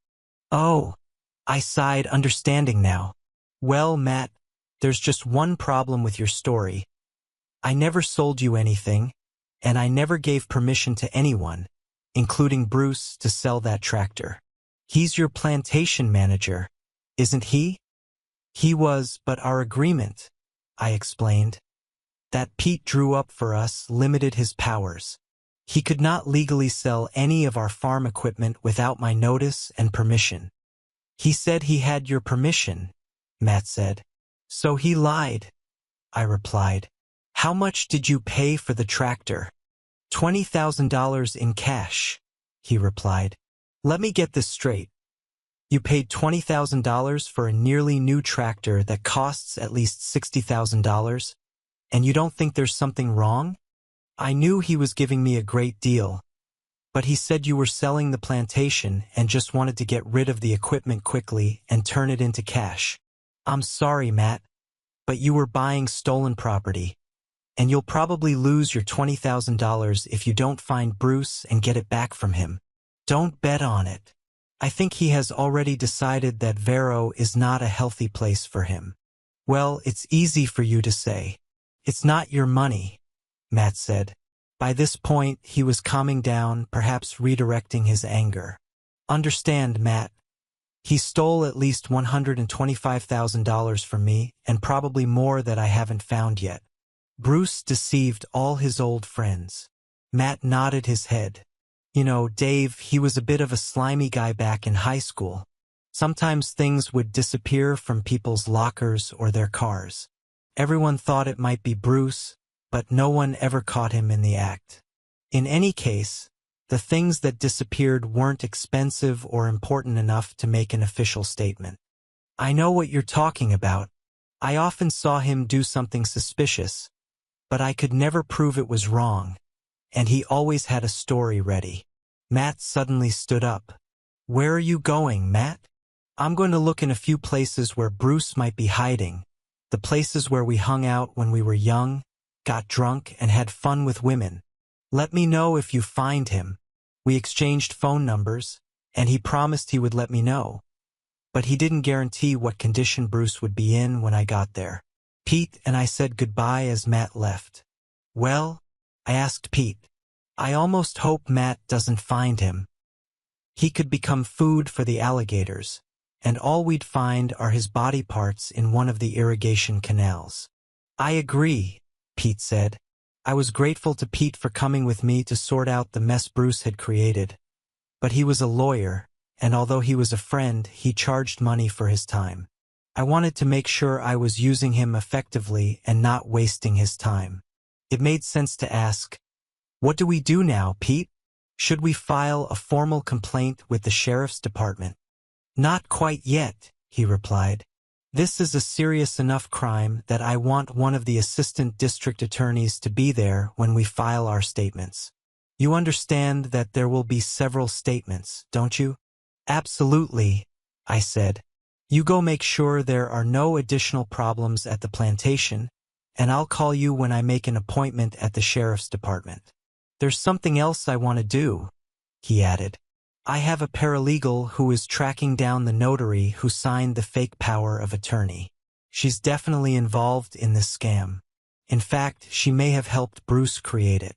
"Oh," I sighed, understanding now. "Well, Matt, there's just one problem with your story. I never sold you anything, and I never gave permission to anyone, including Bruce, to sell that tractor. He's your plantation manager, isn't he?" "He was, but our agreement," I explained, "that Pete drew up for us limited his powers. He could not legally sell any of our farm equipment without my notice and permission." "He said he had your permission," Matt said. "So he lied," I replied. "How much did you pay for the tractor?" $20,000 in cash, he replied. "Let me get this straight. You paid $20,000 for a nearly new tractor that costs at least $60,000, and you don't think there's something wrong?" I knew he was giving me a great deal, but he said you were selling the plantation and just wanted to get rid of the equipment quickly and turn it into cash. "I'm sorry, Matt, but you were buying stolen property, and you'll probably lose your $20,000 if you don't find Bruce and get it back from him. Don't bet on it. I think he has already decided that Vero is not a healthy place for him." "Well, it's easy for you to say. It's not your money," Matt said. By this point, he was calming down, perhaps redirecting his anger. "Understand, Matt. He stole at least $125,000 from me, and probably more that I haven't found yet. Bruce deceived all his old friends." Matt nodded his head. "You know, Dave, he was a bit of a slimy guy back in high school. Sometimes things would disappear from people's lockers or their cars. Everyone thought it might be Bruce, but no one ever caught him in the act. In any case, the things that disappeared weren't expensive or important enough to make an official statement." "I know what you're talking about. I often saw him do something suspicious, but I could never prove it was wrong, and he always had a story ready." Matt suddenly stood up. "Where are you going, Matt?" "I'm going to look in a few places where Bruce might be hiding, the places where we hung out when we were young, got drunk, and had fun with women. Let me know if you find him." We exchanged phone numbers, and he promised he would let me know. But he didn't guarantee what condition Bruce would be in when I got there. Pete and I said goodbye as Matt left. Well, I asked Pete. I almost hope Matt doesn't find him. He could become food for the alligators, and all we'd find are his body parts in one of the irrigation canals. I agree, Pete said. I was grateful to Pete for coming with me to sort out the mess Bruce had created. But he was a lawyer, and although he was a friend, he charged money for his time. I wanted to make sure I was using him effectively and not wasting his time. It made sense to ask, "What do we do now, Pete? Should we file a formal complaint with the sheriff's department?" "Not quite yet," he replied. "This is a serious enough crime that I want one of the assistant district attorneys to be there when we file our statements. You understand that there will be several statements, don't you?" "Absolutely," I said. "You go make sure there are no additional problems at the plantation, and I'll call you when I make an appointment at the sheriff's department. There's something else I want to do," he added. "I have a paralegal who is tracking down the notary who signed the fake power of attorney. She's definitely involved in this scam. In fact, she may have helped Bruce create it.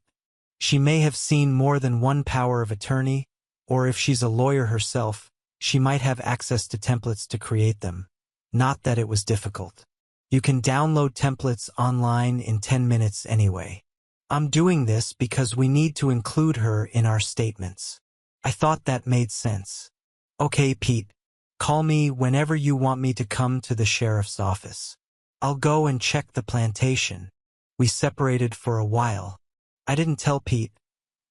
She may have seen more than one power of attorney, or if she's a lawyer herself, she might have access to templates to create them. Not that it was difficult. You can download templates online in 10 minutes anyway. I'm doing this because we need to include her in our statements." I thought that made sense. "Okay, Pete, call me whenever you want me to come to the sheriff's office. I'll go and check the plantation." We separated for a while. I didn't tell Pete,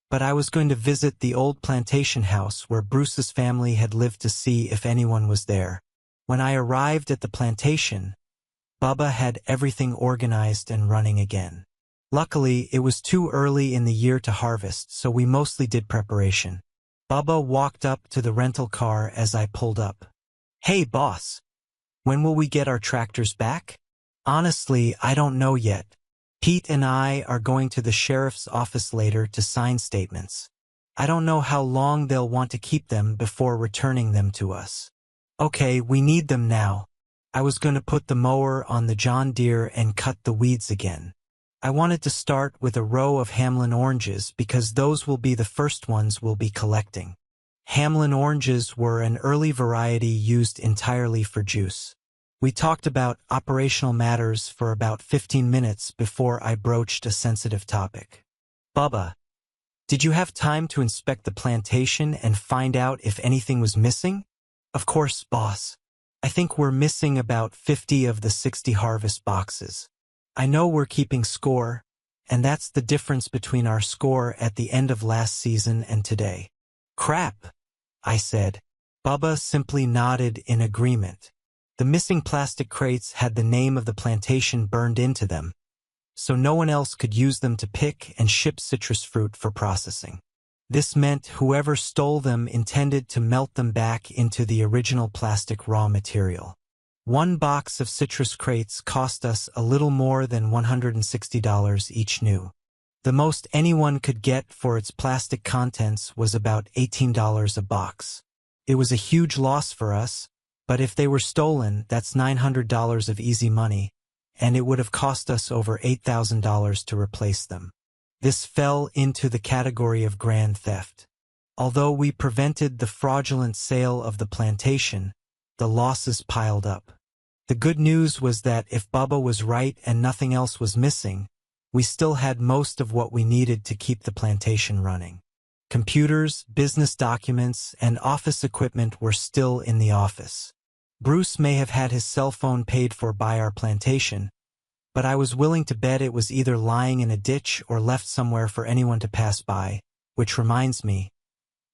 but I was going to visit the old plantation house where Bruce's family had lived to see if anyone was there. When I arrived at the plantation, Bubba had everything organized and running again. Luckily, it was too early in the year to harvest, so we mostly did preparation. Bubba walked up to the rental car as I pulled up. "Hey, boss. When will we get our tractors back?" "Honestly, I don't know yet. Pete and I are going to the sheriff's office later to sign statements. I don't know how long they'll want to keep them before returning them to us." "Okay, we need them now. I was going to put the mower on the John Deere and cut the weeds again. I wanted to start with a row of Hamlin oranges because those will be the first ones we'll be collecting." Hamlin oranges were an early variety used entirely for juice. We talked about operational matters for about 15 minutes before I broached a sensitive topic. "Bubba, did you have time to inspect the plantation and find out if anything was missing?" "Of course, boss. I think we're missing about 50 of the 60 harvest boxes. I know we're keeping score, and that's the difference between our score at the end of last season and today." "Crap," I said. Bubba simply nodded in agreement. The missing plastic crates had the name of the plantation burned into them, so no one else could use them to pick and ship citrus fruit for processing. This meant whoever stole them intended to melt them back into the original plastic raw material. One box of citrus crates cost us a little more than $160 each new. The most anyone could get for its plastic contents was about $18 a box. It was a huge loss for us, but if they were stolen, that's $900 of easy money, and it would have cost us over $8,000 to replace them. This fell into the category of grand theft. Although we prevented the fraudulent sale of the plantation, the losses piled up. The good news was that if Bubba was right and nothing else was missing, we still had most of what we needed to keep the plantation running. Computers, business documents, and office equipment were still in the office. Bruce may have had his cell phone paid for by our plantation, but I was willing to bet it was either lying in a ditch or left somewhere for anyone to pass by, which reminds me,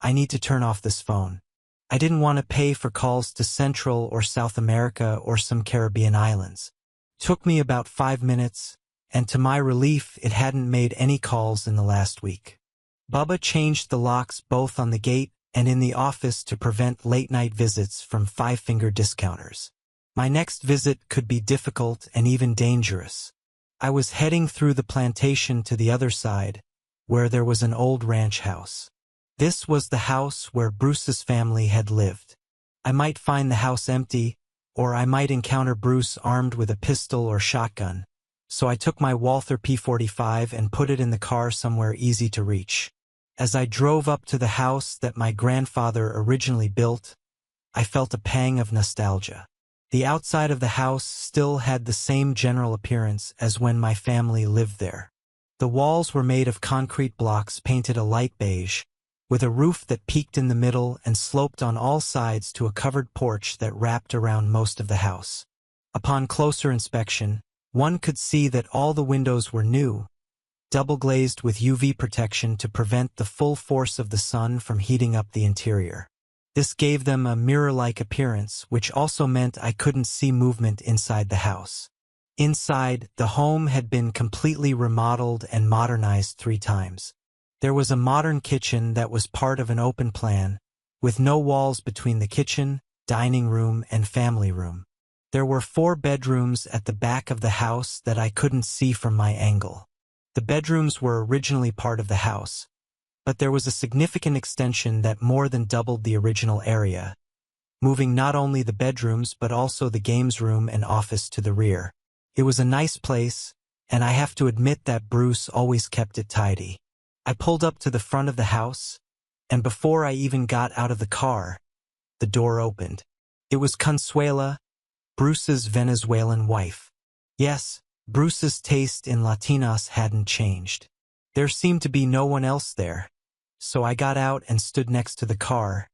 I need to turn off this phone. I didn't want to pay for calls to Central or South America or some Caribbean islands. Took me about 5 minutes, and to my relief, it hadn't made any calls in the last week. Bubba changed the locks both on the gate and in the office to prevent late-night visits from five-finger discounters. My next visit could be difficult and even dangerous. I was heading through the plantation to the other side, where there was an old ranch house. This was the house where Bruce's family had lived. I might find the house empty, or I might encounter Bruce armed with a pistol or shotgun. So I took my Walther P45 and put it in the car somewhere easy to reach. As I drove up to the house that my grandfather originally built, I felt a pang of nostalgia. The outside of the house still had the same general appearance as when my family lived there. The walls were made of concrete blocks painted a light beige, with a roof that peaked in the middle and sloped on all sides to a covered porch that wrapped around most of the house. Upon closer inspection, one could see that all the windows were new, double-glazed with UV protection to prevent the full force of the sun from heating up the interior. This gave them a mirror-like appearance, which also meant I couldn't see movement inside the house. Inside, the home had been completely remodeled and modernized 3 times. There was a modern kitchen that was part of an open plan, with no walls between the kitchen, dining room, and family room. There were 4 bedrooms at the back of the house that I couldn't see from my angle. The bedrooms were originally part of the house, but there was a significant extension that more than doubled the original area, moving not only the bedrooms but also the games room and office to the rear. It was a nice place, and I have to admit that Bruce always kept it tidy. I pulled up to the front of the house, and before I even got out of the car, the door opened. It was Consuela, Bruce's Venezuelan wife. Yes, Bruce's taste in Latinas hadn't changed. There seemed to be no one else there, so I got out and stood next to the car,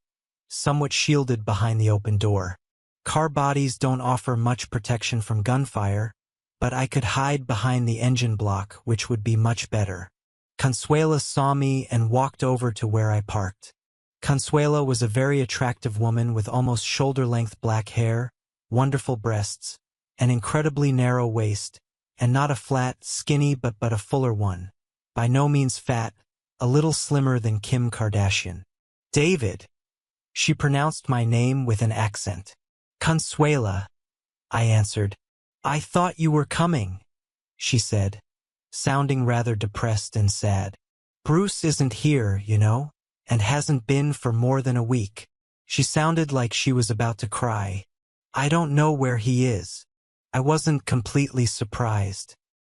somewhat shielded behind the open door. Car bodies don't offer much protection from gunfire, but I could hide behind the engine block, which would be much better. Consuela saw me and walked over to where I parked. Consuela was a very attractive woman with almost shoulder-length black hair, wonderful breasts, an incredibly narrow waist, and not a flat, skinny but a fuller one. By no means fat, a little slimmer than Kim Kardashian. David. She pronounced my name with an accent. Consuela, I answered. I thought you were coming, she said, sounding rather depressed and sad. Bruce isn't here, you know, and hasn't been for more than a week. She sounded like she was about to cry. I don't know where he is. I wasn't completely surprised.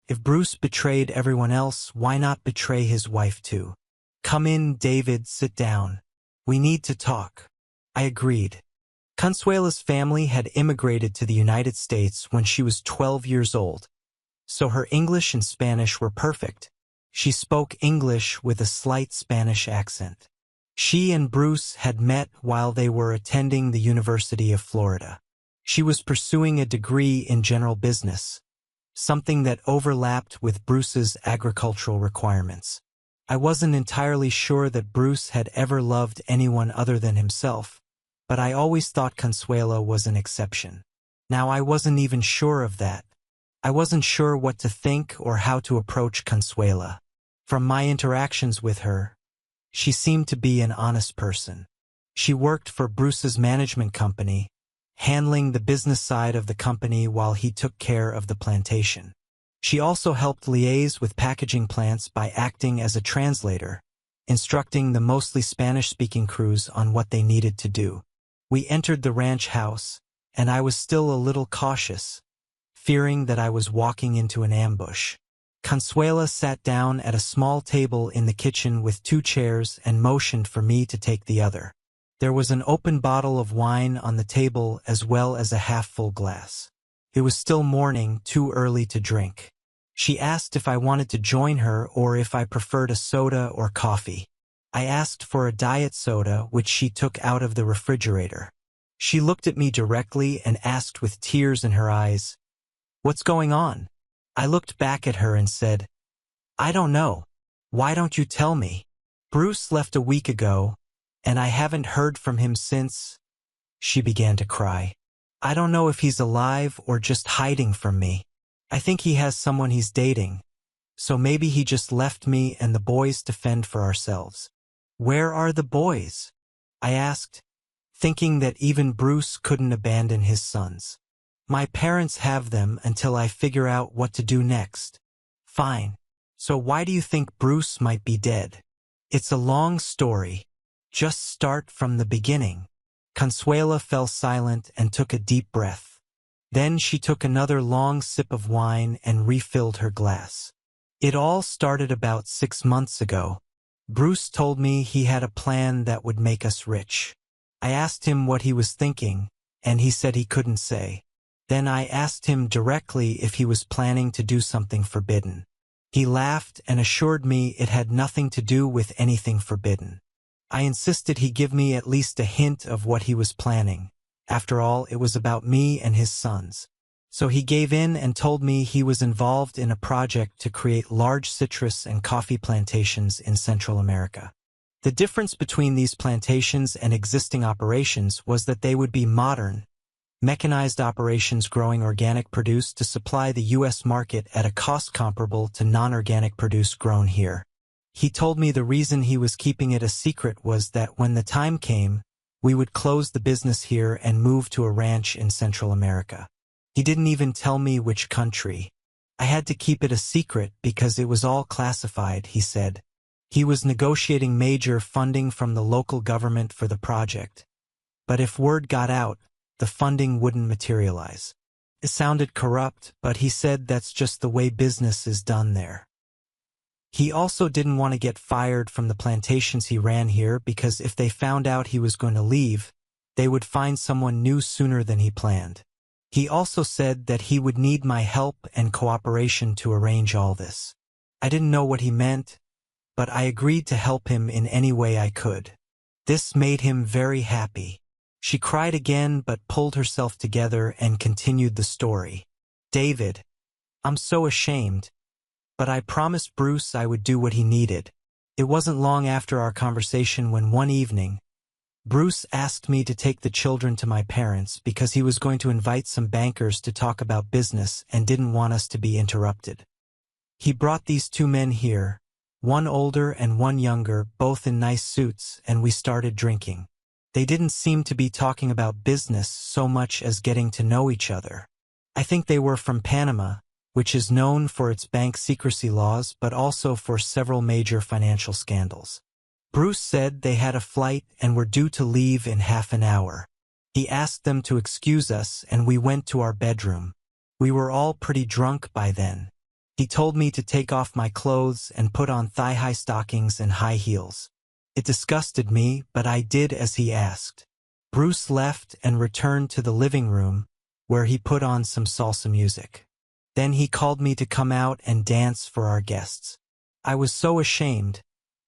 If Bruce betrayed everyone else, why not betray his wife too? Come in, David, sit down. We need to talk. I agreed. Consuela's family had immigrated to the United States when she was 12 years old, so her English and Spanish were perfect. She spoke English with a slight Spanish accent. She and Bruce had met while they were attending the University of Florida. She was pursuing a degree in general business, something that overlapped with Bruce's agricultural requirements. I wasn't entirely sure that Bruce had ever loved anyone other than himself, but I always thought Consuela was an exception. Now I wasn't even sure of that. I wasn't sure what to think or how to approach Consuela. From my interactions with her, she seemed to be an honest person. She worked for Bruce's management company, handling the business side of the company while he took care of the plantation. She also helped liaise with packaging plants by acting as a translator, instructing the mostly Spanish-speaking crews on what they needed to do. We entered the ranch house, and I was still a little cautious, fearing that I was walking into an ambush. Consuela sat down at a small table in the kitchen with 2 chairs and motioned for me to take the other. There was an open bottle of wine on the table as well as a half-full glass. It was still morning, too early to drink. She asked if I wanted to join her or if I preferred a soda or coffee. I asked for a diet soda, which she took out of the refrigerator. She looked at me directly and asked with tears in her eyes, "What's going on?" I looked back at her and said, "I don't know. Why don't you tell me?" Bruce left a week ago, and I haven't heard from him since. She began to cry. I don't know if he's alive or just hiding from me. I think he has someone he's dating, so maybe he just left me and the boys to fend for ourselves. Where are the boys? I asked, thinking that even Bruce couldn't abandon his sons. My parents have them until I figure out what to do next. Fine. So why do you think Bruce might be dead? It's a long story. Just start from the beginning. Consuela fell silent and took a deep breath. Then she took another long sip of wine and refilled her glass. It all started about 6 months ago. Bruce told me he had a plan that would make us rich. I asked him what he was thinking, and he said he couldn't say. Then I asked him directly if he was planning to do something forbidden. He laughed and assured me it had nothing to do with anything forbidden. I insisted he give me at least a hint of what he was planning. After all, it was about me and his sons. So he gave in and told me he was involved in a project to create large citrus and coffee plantations in Central America. The difference between these plantations and existing operations was that they would be modern, mechanized operations growing organic produce to supply the U.S. market at a cost comparable to non-organic produce grown here. He told me the reason he was keeping it a secret was that when the time came, we would close the business here and move to a ranch in Central America. He didn't even tell me which country. I had to keep it a secret because it was all classified, he said. He was negotiating major funding from the local government for the project. But if word got out, the funding wouldn't materialize. It sounded corrupt, but he said that's just the way business is done there. He also didn't want to get fired from the plantations he ran here because if they found out he was going to leave, they would find someone new sooner than he planned. He also said that he would need my help and cooperation to arrange all this. I didn't know what he meant, but I agreed to help him in any way I could. This made him very happy. She cried again but pulled herself together and continued the story. David, I'm so ashamed, but I promised Bruce I would do what he needed. It wasn't long after our conversation when one evening, Bruce asked me to take the children to my parents because he was going to invite some bankers to talk about business and didn't want us to be interrupted. He brought these 2 men here, one older and one younger, both in nice suits, and we started drinking. They didn't seem to be talking about business so much as getting to know each other. I think they were from Panama, which is known for its bank secrecy laws but also for several major financial scandals. Bruce said they had a flight and were due to leave in half an hour. He asked them to excuse us and we went to our bedroom. We were all pretty drunk by then. He told me to take off my clothes and put on thigh-high stockings and high heels. It disgusted me, but I did as he asked. Bruce left and returned to the living room, where he put on some salsa music. Then he called me to come out and dance for our guests. I was so ashamed,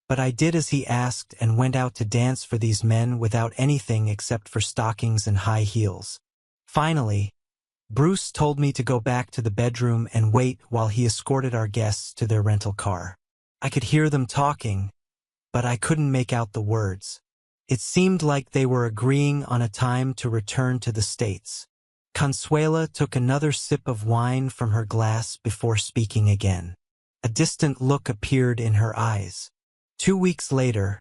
but I did as he asked and went out to dance for these men without anything except for stockings and high heels. Finally, Bruce told me to go back to the bedroom and wait while he escorted our guests to their rental car. I could hear them talking, but I couldn't make out the words. It seemed like they were agreeing on a time to return to the States. Consuela took another sip of wine from her glass before speaking again. A distant look appeared in her eyes. 2 weeks later,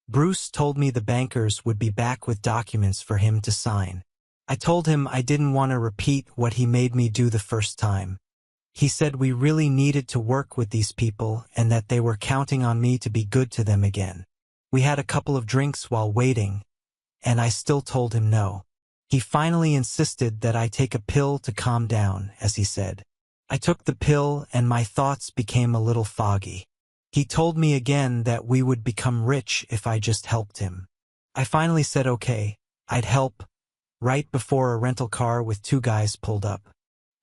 Bruce told me the bankers would be back with documents for him to sign. I told him I didn't want to repeat what he made me do the first time. He said we really needed to work with these people and that they were counting on me to be good to them again. We had a couple of drinks while waiting, and I still told him no. He finally insisted that I take a pill to calm down, as he said. I took the pill and my thoughts became a little foggy. He told me again that we would become rich if I just helped him. I finally said okay, I'd help, right before a rental car with 2 guys pulled up.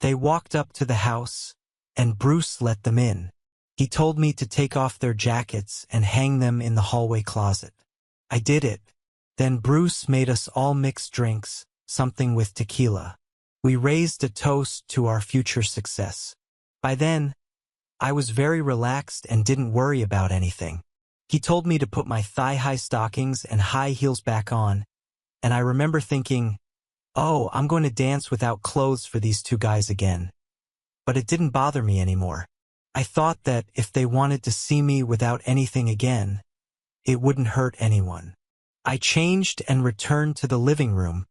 They walked up to the house, and Bruce let them in. He told me to take off their jackets and hang them in the hallway closet. I did it. Then Bruce made us all mix drinks, something with tequila. We raised a toast to our future success. By then, I was very relaxed and didn't worry about anything. He told me to put my thigh-high stockings and high heels back on, and I remember thinking, oh, I'm going to dance without clothes for these 2 guys again. But it didn't bother me anymore. I thought that if they wanted to see me without anything again, it wouldn't hurt anyone. I changed and returned to the living room,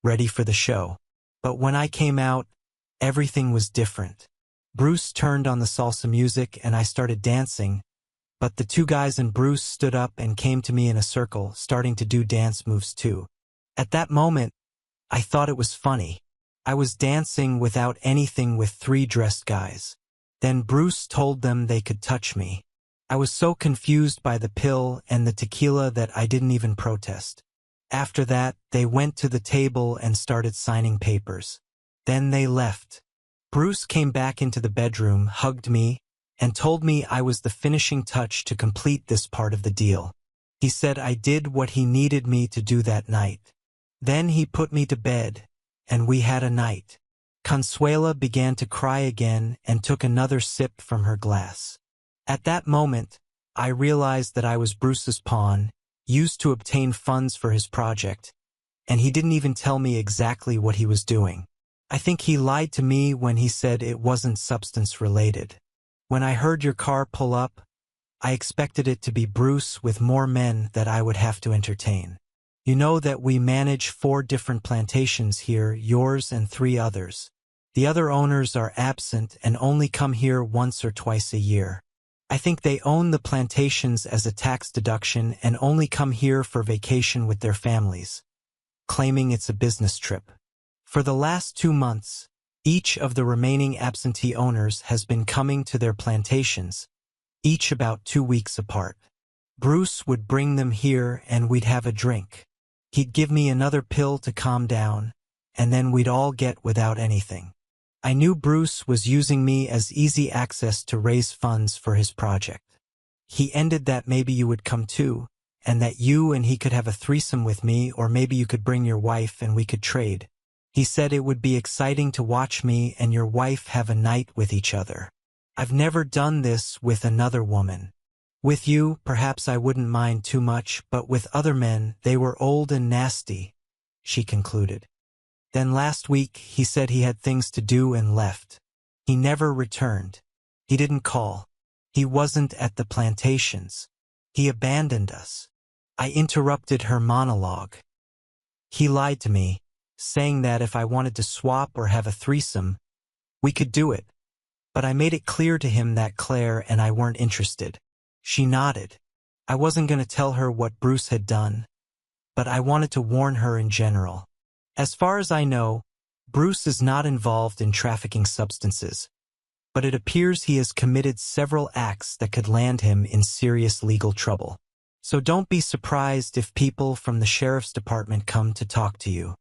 ready for the show. But when I came out, everything was different. Bruce turned on the salsa music and I started dancing, But the two guys and Bruce stood up and came to me in a circle, starting to do dance moves too. At that moment, I thought it was funny. I was dancing without anything with three dressed guys. Then Bruce told them they could touch me. I was so confused by the pill and the tequila that I didn't even protest. After that, they went to the table and started signing papers. Then they left. Bruce came back into the bedroom, hugged me, and told me I was the finishing touch to complete this part of the deal. He said I did what he needed me to do that night. Then he put me to bed, and we had a night. Consuela began to cry again and took another sip from her glass. At that moment, I realized that I was Bruce's pawn, used to obtain funds for his project, and he didn't even tell me exactly what he was doing. I think he lied to me when he said it wasn't substance-related. When I heard your car pull up, I expected it to be Bruce with more men that I would have to entertain. You know that we manage 4 different plantations here, yours and 3 others. The other owners are absent and only come here once or twice a year. I think they own the plantations as a tax deduction and only come here for vacation with their families, claiming it's a business trip. For the last 2 months, each of the remaining absentee owners has been coming to their plantations, each about 2 weeks apart. Bruce would bring them here and we'd have a drink. He'd give me another pill to calm down, and then we'd all get without anything. I knew Bruce was using me as easy access to raise funds for his project. He ended that maybe you would come too, and that you and he could have a threesome with me, or maybe you could bring your wife and we could trade. He said it would be exciting to watch me and your wife have a night with each other. I've never done this with another woman. With you, perhaps I wouldn't mind too much, but with other men, they were old and nasty, she concluded. Then last week, he said he had things to do and left. He never returned. He didn't call. He wasn't at the plantations. He abandoned us. I interrupted her monologue. He lied to me, saying that if I wanted to swap or have a threesome, we could do it. But I made it clear to him that Claire and I weren't interested. She nodded. I wasn't going to tell her what Bruce had done, but I wanted to warn her in general. As far as I know, Bruce is not involved in trafficking substances, but it appears he has committed several acts that could land him in serious legal trouble. So don't be surprised if people from the sheriff's department come to talk to you.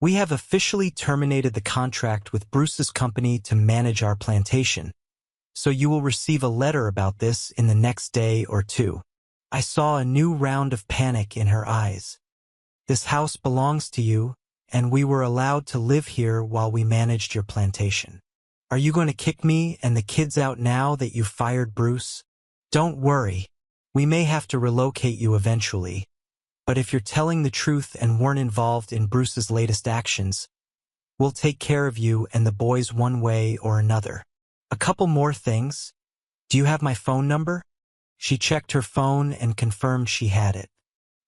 We have officially terminated the contract with Bruce's company to manage our plantation, so you will receive a letter about this in the next day or 2. I saw a new round of panic in her eyes. This house belongs to you, and we were allowed to live here while we managed your plantation. Are you going to kick me and the kids out now that you fired Bruce? Don't worry. We may have to relocate you eventually, but if you're telling the truth and weren't involved in Bruce's latest actions, we'll take care of you and the boys one way or another. A couple more things. Do you have my phone number? She checked her phone and confirmed she had it.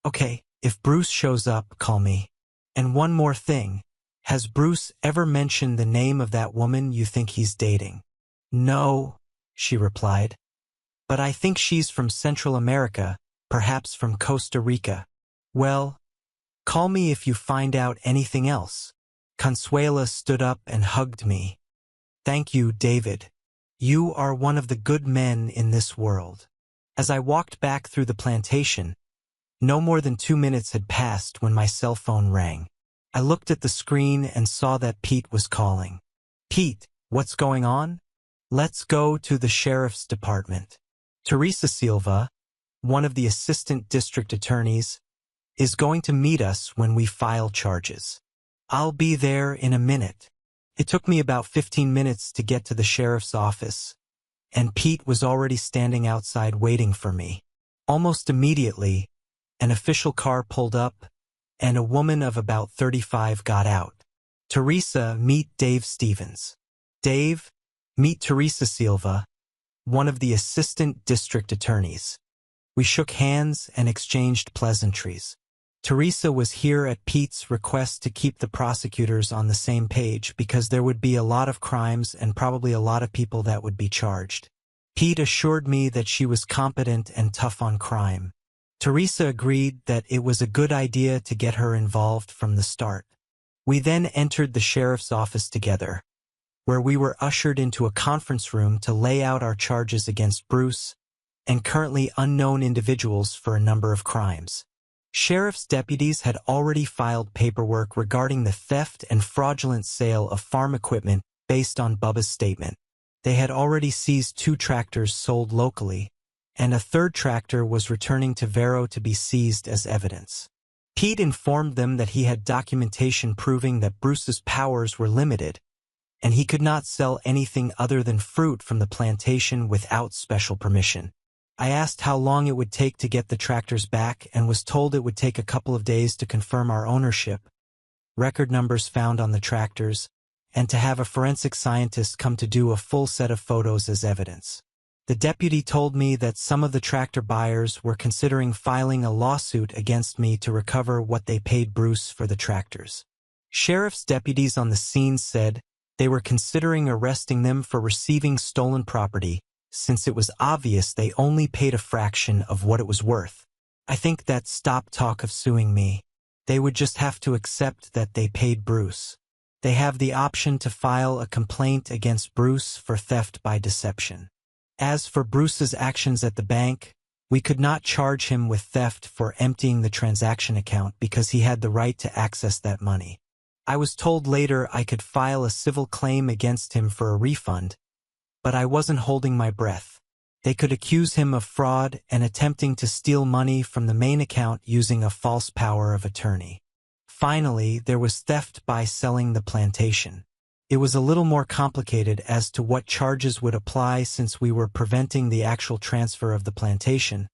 Okay, if Bruce shows up, call me. And one more thing. Has Bruce ever mentioned the name of that woman you think he's dating? No, she replied. But I think she's from Central America, perhaps from Costa Rica. Well, call me if you find out anything else. Consuela stood up and hugged me. Thank you, David. You are one of the good men in this world. As I walked back through the plantation, no more than 2 minutes had passed when my cell phone rang. I looked at the screen and saw that Pete was calling. Pete, what's going on? Let's go to the sheriff's department. Teresa Silva, one of the assistant district attorneys, is going to meet us when we file charges. I'll be there in a minute. It took me about 15 minutes to get to the sheriff's office, and Pete was already standing outside waiting for me. Almost immediately, an official car pulled up, and a woman of about 35 got out. Teresa, meet Dave Stevens. Dave, meet Teresa Silva, one of the assistant district attorneys. We shook hands and exchanged pleasantries. Teresa was here at Pete's request to keep the prosecutors on the same page because there would be a lot of crimes and probably a lot of people that would be charged. Pete assured me that she was competent and tough on crime. Teresa agreed that it was a good idea to get her involved from the start. We then entered the sheriff's office together, where we were ushered into a conference room to lay out our charges against Bruce and currently unknown individuals for a number of crimes. Sheriff's deputies had already filed paperwork regarding the theft and fraudulent sale of farm equipment based on Bubba's statement. They had already seized 2 tractors sold locally, and a 3rd tractor was returning to Vero to be seized as evidence. Pete informed them that he had documentation proving that Bruce's powers were limited, and he could not sell anything other than fruit from the plantation without special permission. I asked how long it would take to get the tractors back and was told it would take a couple of days to confirm our ownership, record numbers found on the tractors, and to have a forensic scientist come to do a full set of photos as evidence. The deputy told me that some of the tractor buyers were considering filing a lawsuit against me to recover what they paid Bruce for the tractors. Sheriff's deputies on the scene said they were considering arresting them for receiving stolen property, since it was obvious they only paid a fraction of what it was worth. I think that stopped talk of suing me. They would just have to accept that they paid Bruce. They have the option to file a complaint against Bruce for theft by deception. As for Bruce's actions at the bank, we could not charge him with theft for emptying the transaction account because he had the right to access that money. I was told later I could file a civil claim against him for a refund, but I wasn't holding my breath. They could accuse him of fraud and attempting to steal money from the main account using a false power of attorney. Finally, there was theft by selling the plantation. It was a little more complicated as to what charges would apply since we were preventing the actual transfer of the plantation,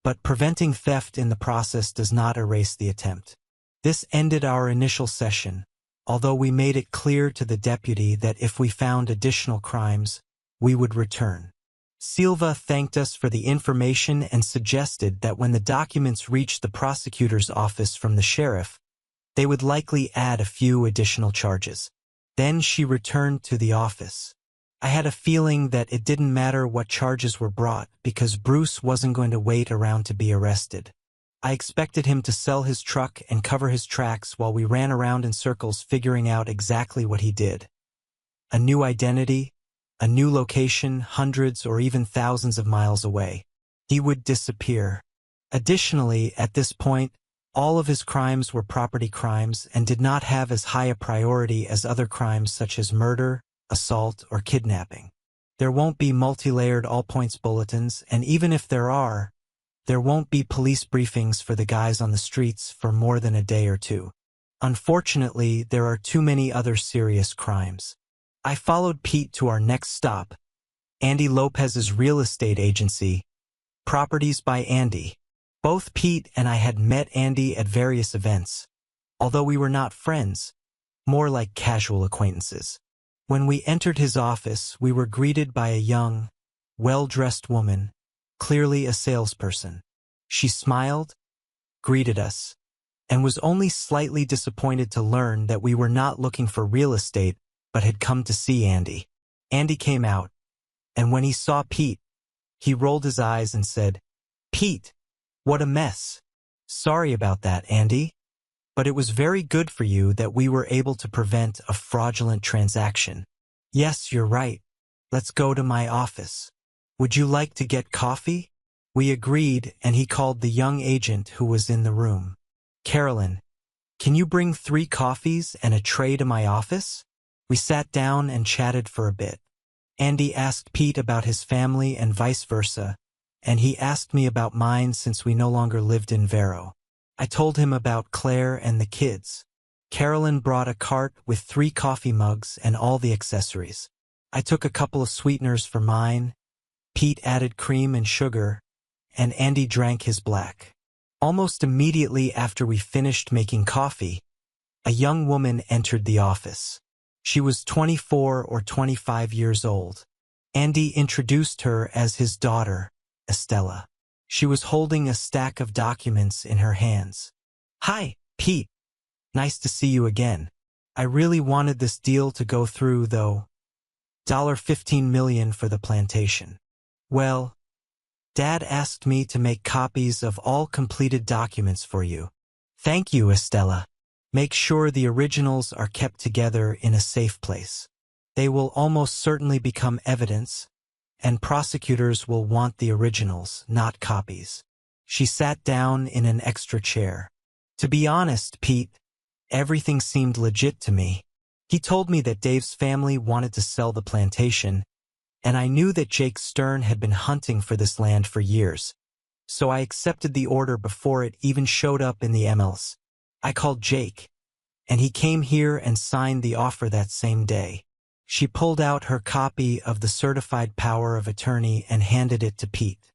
but preventing theft in the process does not erase the attempt. This ended our initial session, although we made it clear to the deputy that if we found additional crimes, we would return. Silva thanked us for the information and suggested that when the documents reached the prosecutor's office from the sheriff, they would likely add a few additional charges. Then she returned to the office. I had a feeling that it didn't matter what charges were brought because Bruce wasn't going to wait around to be arrested. I expected him to sell his truck and cover his tracks while we ran around in circles figuring out exactly what he did. A new identity, a new location, hundreds or even thousands of miles away. He would disappear. Additionally, at this point, all of his crimes were property crimes and did not have as high a priority as other crimes such as murder, assault, or kidnapping. There won't be multi-layered all-points bulletins, and even if there are, there won't be police briefings for the guys on the streets for more than a day or 2. Unfortunately, there are too many other serious crimes. I followed Pete to our next stop, Andy Lopez's real estate agency, Properties by Andy. Both Pete and I had met Andy at various events, although we were not friends, more like casual acquaintances. When we entered his office, we were greeted by a young, well-dressed woman, clearly a salesperson. She smiled, greeted us, and was only slightly disappointed to learn that we were not looking for real estate but had come to see Andy. Andy came out, and when he saw Pete, he rolled his eyes and said, "Pete, what a mess. Sorry about that, Andy. But it was very good for you that we were able to prevent a fraudulent transaction. Yes, you're right. Let's go to my office. Would you like to get coffee?" We agreed, and he called the young agent who was in the room. "Carolyn, can you bring 3 coffees and a tray to my office?" We sat down and chatted for a bit. Andy asked Pete about his family and vice versa, and he asked me about mine since we no longer lived in Vero. I told him about Claire and the kids. Carolyn brought a cart with 3 coffee mugs and all the accessories. I took a couple of sweeteners for mine. Pete added cream and sugar, and Andy drank his black. Almost immediately after we finished making coffee, a young woman entered the office. She was 24 or 25 years old. Andy introduced her as his daughter, Estella. She was holding a stack of documents in her hands. "Hi, Pete. Nice to see you again. I really wanted this deal to go through, though. $15 million for the plantation." Well, Dad asked me to make copies of all completed documents for you. Thank you, Estella. Make sure the originals are kept together in a safe place. They will almost certainly become evidence, and prosecutors will want the originals, not copies. She sat down in an extra chair. To be honest, Pete, everything seemed legit to me. He told me that Dave's family wanted to sell the plantation, and I knew that Jake Stern had been hunting for this land for years, so I accepted the order before it even showed up in the emails. I called Jake, and he came here and signed the offer that same day. She pulled out her copy of the certified power of attorney and handed it to Pete.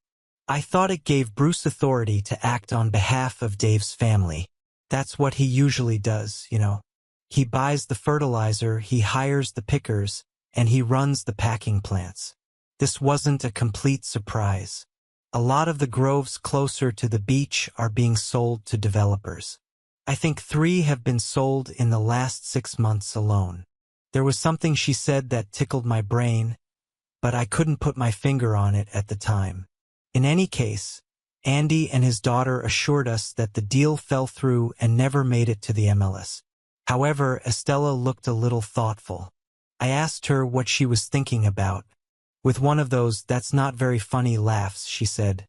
I thought it gave Bruce authority to act on behalf of Dave's family. That's what he usually does, you know. He buys the fertilizer, he hires the pickers, and he runs the packing plants. This wasn't a complete surprise. A lot of the groves closer to the beach are being sold to developers. I think 3 have been sold in the last 6 months alone. There was something she said that tickled my brain, but I couldn't put my finger on it at the time. In any case, Andy and his daughter assured us that the deal fell through and never made it to the MLS. However, Estella looked a little thoughtful. I asked her what she was thinking about. With one of those "that's not very funny" laughs, she said,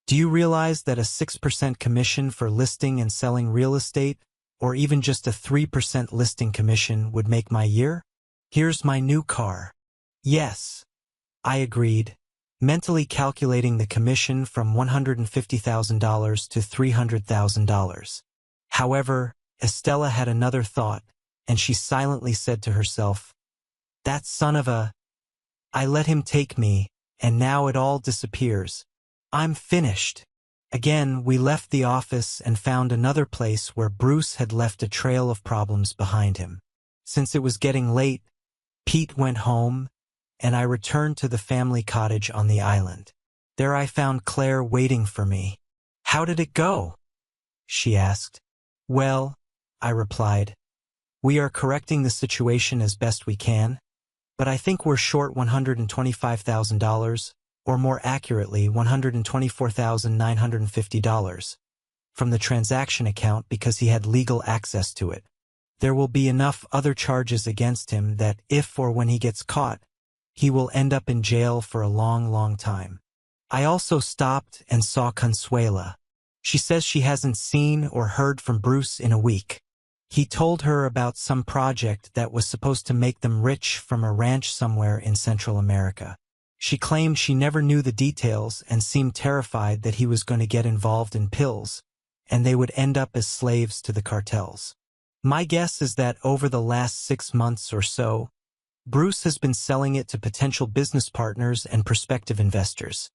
"Do you realize that a 6% commission for listing and selling real estate, or even just a 3% listing commission, would make my year? Here's my new car." "Yes," I agreed, mentally calculating the commission from $150,000 to $300,000. However, Estella had another thought, and she silently said to herself, "That son of a... I let him take me, and now it all disappears. I'm finished." Again, we left the office and found another place where Bruce had left a trail of problems behind him. Since it was getting late, Pete went home, and I returned to the family cottage on the island. There I found Claire waiting for me. "How did it go?" she asked. "Well," I replied, "we are correcting the situation as best we can, but I think we're short $125,000, or more accurately $124,950, from the transaction account because he had legal access to it. There will be enough other charges against him that if or when he gets caught, he will end up in jail for a long, long time." I also stopped and saw Consuela. She says she hasn't seen or heard from Bruce in a week. He told her about some project that was supposed to make them rich from a ranch somewhere in Central America. She claimed she never knew the details and seemed terrified that he was going to get involved in pills, and they would end up as slaves to the cartels. My guess is that over the last 6 months or so, Bruce has been selling it to potential business partners and prospective investors,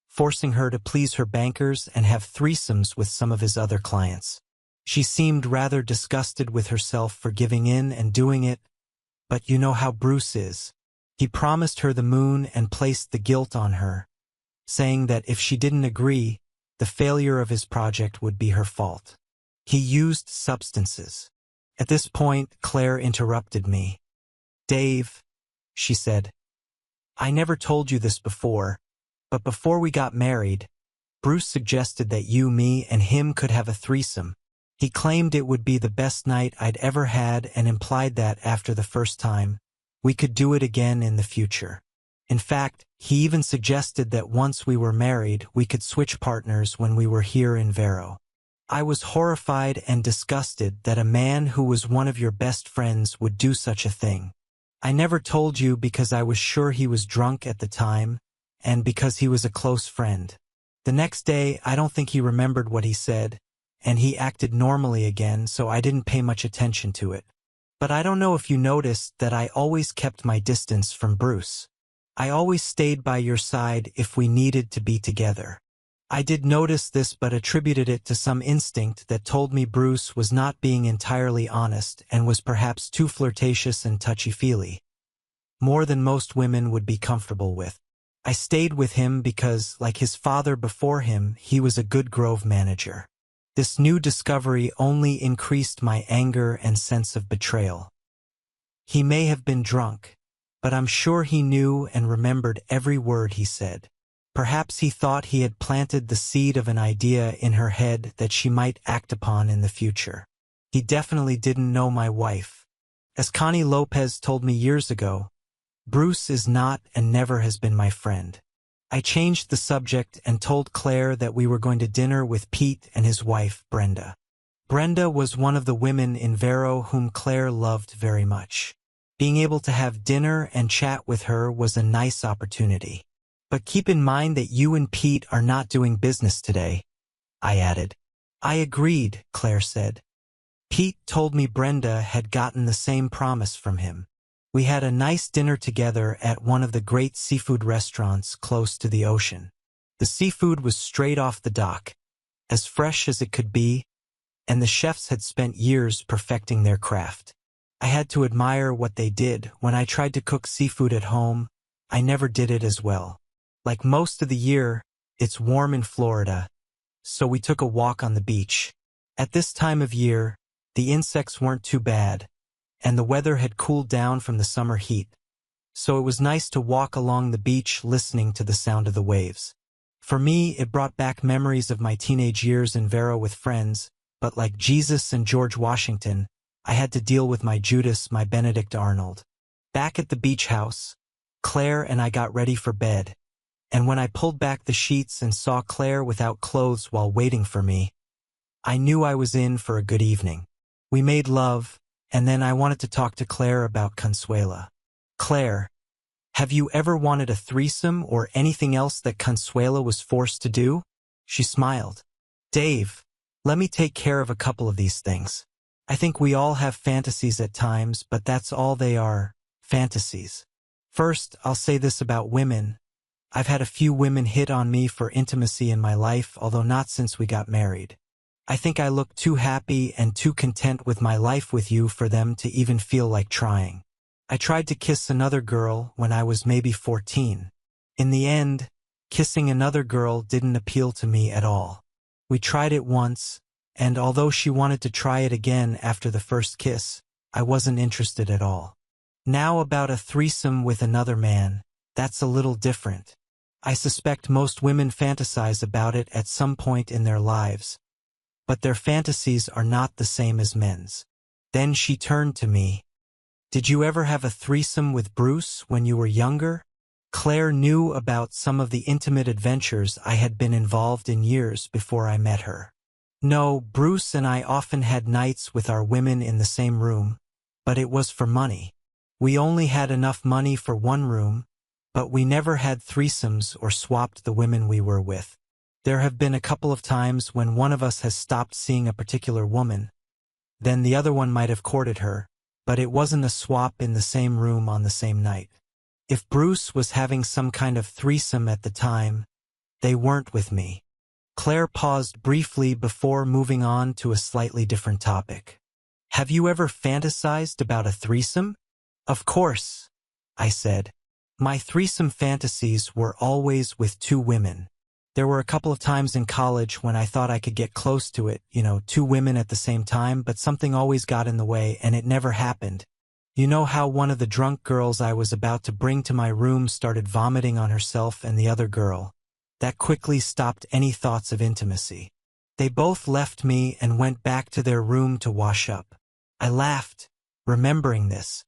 forcing her to please her bankers and have threesomes with some of his other clients. She seemed rather disgusted with herself for giving in and doing it, but you know how Bruce is. He promised her the moon and placed the guilt on her, saying that if she didn't agree, the failure of his project would be her fault. He used substances. At this point, Claire interrupted me. "Dave," she said, "I never told you this before, but before we got married, Bruce suggested that you, me, and him could have a threesome. He claimed it would be the best night I'd ever had and implied that after the first time, we could do it again in the future. In fact, he even suggested that once we were married, we could switch partners when we were here in Vero. I was horrified and disgusted that a man who was one of your best friends would do such a thing. I never told you because I was sure he was drunk at the time, and because he was a close friend. The next day, I don't think he remembered what he said, and he acted normally again, so I didn't pay much attention to it. But I don't know if you noticed that I always kept my distance from Bruce. I always stayed by your side if we needed to be together. I did notice this but attributed it to some instinct that told me Bruce was not being entirely honest and was perhaps too flirtatious and touchy-feely, more than most women would be comfortable with. I stayed with him because, like his father before him, he was a good grove manager. This new discovery only increased my anger and sense of betrayal. He may have been drunk, but I'm sure he knew and remembered every word he said. Perhaps he thought he had planted the seed of an idea in her head that she might act upon in the future. He definitely didn't know my wife. As Connie Lopez told me years ago, Bruce is not and never has been my friend. I changed the subject and told Claire that we were going to dinner with Pete and his wife, Brenda. Brenda was one of the women in Vero whom Claire loved very much. Being able to have dinner and chat with her was a nice opportunity. But keep in mind that you and Pete are not doing business today, I added. I agreed, Claire said. Pete told me Brenda had gotten the same promise from him. We had a nice dinner together at one of the great seafood restaurants close to the ocean. The seafood was straight off the dock, as fresh as it could be, and the chefs had spent years perfecting their craft. I had to admire what they did. When I tried to cook seafood at home, I never did it as well. Like most of the year, it's warm in Florida, so we took a walk on the beach. At this time of year, the insects weren't too bad, and the weather had cooled down from the summer heat, so it was nice to walk along the beach listening to the sound of the waves. For me, it brought back memories of my teenage years in Vero with friends, but like Jesus and George Washington, I had to deal with my Judas, my Benedict Arnold. Back at the beach house, Claire and I got ready for bed, and when I pulled back the sheets and saw Claire without clothes while waiting for me, I knew I was in for a good evening. We made love, and then I wanted to talk to Claire about Consuela. Claire, have you ever wanted a threesome or anything else that Consuela was forced to do? She smiled. Dave, let me take care of a couple of these things. I think we all have fantasies at times, but that's all they are, fantasies. First, I'll say this about women. I've had a few women hit on me for intimacy in my life, although not since we got married. I think I look too happy and too content with my life with you for them to even feel like trying. I tried to kiss another girl when I was maybe 14. In the end, kissing another girl didn't appeal to me at all. We tried it once, and although she wanted to try it again after the first kiss, I wasn't interested at all. Now about a threesome with another man, that's a little different. I suspect most women fantasize about it at some point in their lives, but their fantasies are not the same as men's. Then she turned to me. Did you ever have a threesome with Bruce when you were younger? Claire knew about some of the intimate adventures I had been involved in years before I met her. No, Bruce and I often had nights with our women in the same room, but it was for money. We only had enough money for one room, but we never had threesomes or swapped the women we were with. There have been a couple of times when one of us has stopped seeing a particular woman. Then the other one might have courted her, but it wasn't a swap in the same room on the same night. If Bruce was having some kind of threesome at the time, they weren't with me. Claire paused briefly before moving on to a slightly different topic. Have you ever fantasized about a threesome? Of course, I said. My threesome fantasies were always with two women. There were a couple of times in college when I thought I could get close to it, two women at the same time, but something always got in the way and it never happened. You know how one of the drunk girls I was about to bring to my room started vomiting on herself and the other girl? That quickly stopped any thoughts of intimacy. They both left me and went back to their room to wash up. I laughed, remembering this.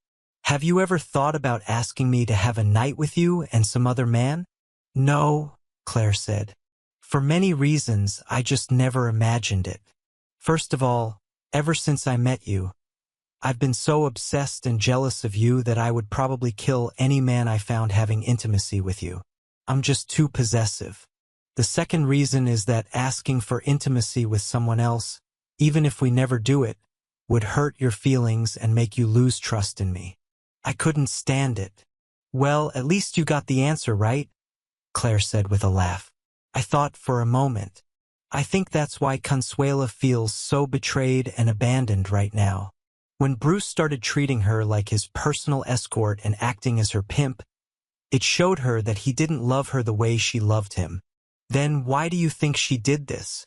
Have you ever thought about asking me to have a night with you and some other man? No, Claire said. For many reasons, I just never imagined it. First of all, ever since I met you, I've been so obsessed and jealous of you that I would probably kill any man I found having intimacy with you. I'm just too possessive. The second reason is that asking for intimacy with someone else, even if we never do it, would hurt your feelings and make you lose trust in me. I couldn't stand it. Well, at least you got the answer right, Claire said with a laugh. I thought for a moment. I think that's why Consuela feels so betrayed and abandoned right now. When Bruce started treating her like his personal escort and acting as her pimp, it showed her that he didn't love her the way she loved him. Then why do you think she did this?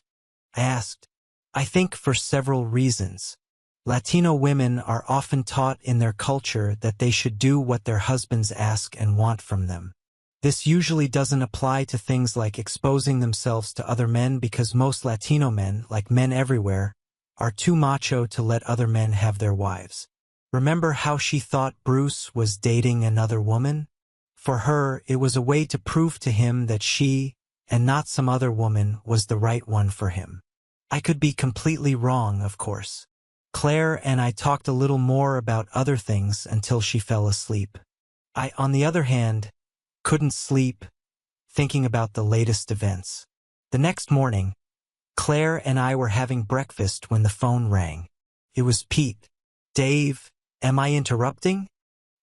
I asked. I think for several reasons. Latino women are often taught in their culture that they should do what their husbands ask and want from them. This usually doesn't apply to things like exposing themselves to other men because most Latino men, like men everywhere, are too macho to let other men have their wives. Remember how she thought Bruce was dating another woman? For her, it was a way to prove to him that she, and not some other woman, was the right one for him. I could be completely wrong, of course. Claire and I talked a little more about other things until she fell asleep. I, on the other hand, couldn't sleep, thinking about the latest events. The next morning, Claire and I were having breakfast when the phone rang. It was Pete. "Dave, am I interrupting?"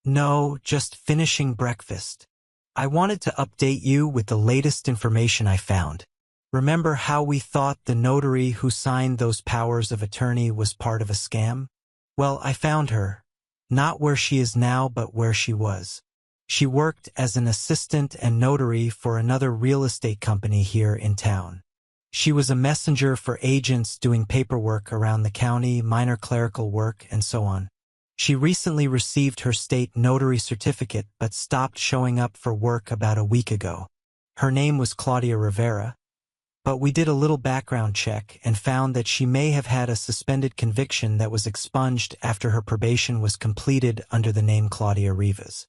"No, just finishing breakfast. I wanted to update you with the latest information I found. Remember how we thought the notary who signed those powers of attorney was part of a scam? Well, I found her. Not where she is now, but where she was. She worked as an assistant and notary for another real estate company here in town. She was a messenger for agents doing paperwork around the county, minor clerical work, and so on. She recently received her state notary certificate but stopped showing up for work about a week ago. Her name was Claudia Rivera, but we did a little background check and found that she may have had a suspended conviction that was expunged after her probation was completed under the name Claudia Rivas.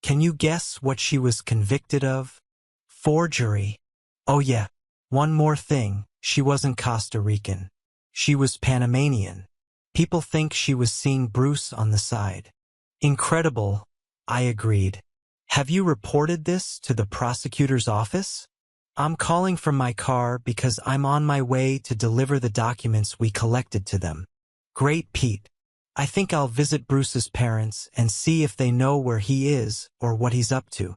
Can you guess what she was convicted of? Forgery. Oh yeah, one more thing, she wasn't Costa Rican. She was Panamanian. People think she was seeing Bruce on the side. Incredible, I agreed. Have you reported this to the prosecutor's office? I'm calling from my car because I'm on my way to deliver the documents we collected to them. Great, Pete. I think I'll visit Bruce's parents and see if they know where he is or what he's up to.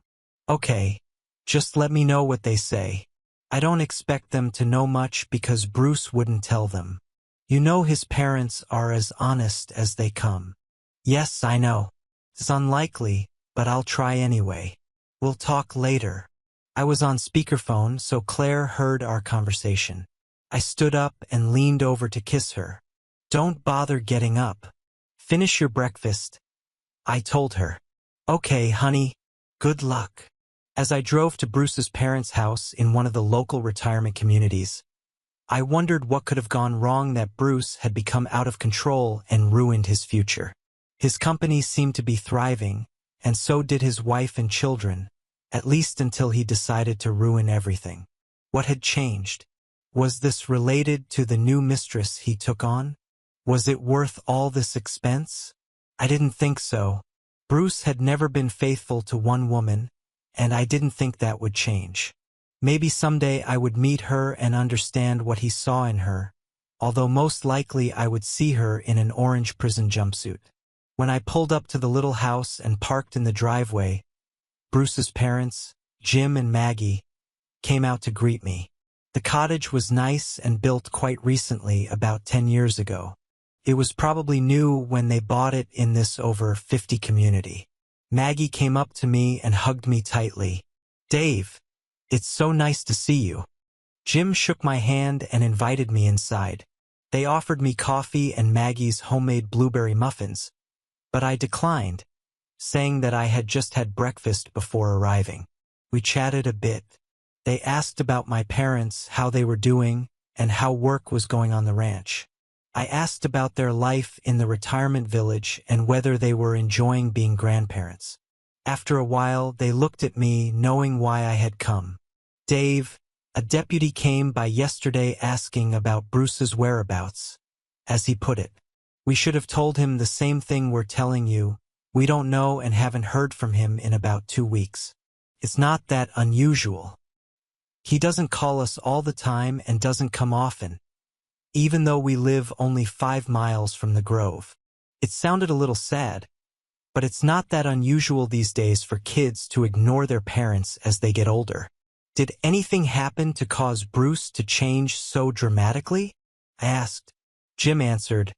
Okay, just let me know what they say. I don't expect them to know much because Bruce wouldn't tell them. You know his parents are as honest as they come. Yes, I know. It's unlikely, but I'll try anyway. We'll talk later. I was on speakerphone, so Claire heard our conversation. I stood up and leaned over to kiss her. Don't bother getting up. Finish your breakfast, I told her. Okay, honey. Good luck. As I drove to Bruce's parents' house in one of the local retirement communities, I wondered what could have gone wrong that Bruce had become out of control and ruined his future. His company seemed to be thriving, and so did his wife and children, at least until he decided to ruin everything. What had changed? Was this related to the new mistress he took on? Was it worth all this expense? I didn't think so. Bruce had never been faithful to one woman, and I didn't think that would change. Maybe someday I would meet her and understand what he saw in her, although most likely I would see her in an orange prison jumpsuit. When I pulled up to the little house and parked in the driveway, Bruce's parents, Jim and Maggie, came out to greet me. The cottage was nice and built quite recently, about 10 years ago. It was probably new when they bought it in this over 50 community. Maggie came up to me and hugged me tightly. Dave, it's so nice to see you. Jim shook my hand and invited me inside. They offered me coffee and Maggie's homemade blueberry muffins, but I declined, saying that I had just had breakfast before arriving. We chatted a bit. They asked about my parents, how they were doing, and how work was going on the ranch. I asked about their life in the retirement village and whether they were enjoying being grandparents. After a while, they looked at me, knowing why I had come. Dave, a deputy came by yesterday asking about Bruce's whereabouts. As he put it, we should have told him the same thing we're telling you. We don't know and haven't heard from him in about 2 weeks. It's not that unusual. He doesn't call us all the time and doesn't come often, even though we live only 5 miles from the Grove. It sounded a little sad, but it's not that unusual these days for kids to ignore their parents as they get older. Did anything happen to cause Bruce to change so dramatically? I asked. Jim answered,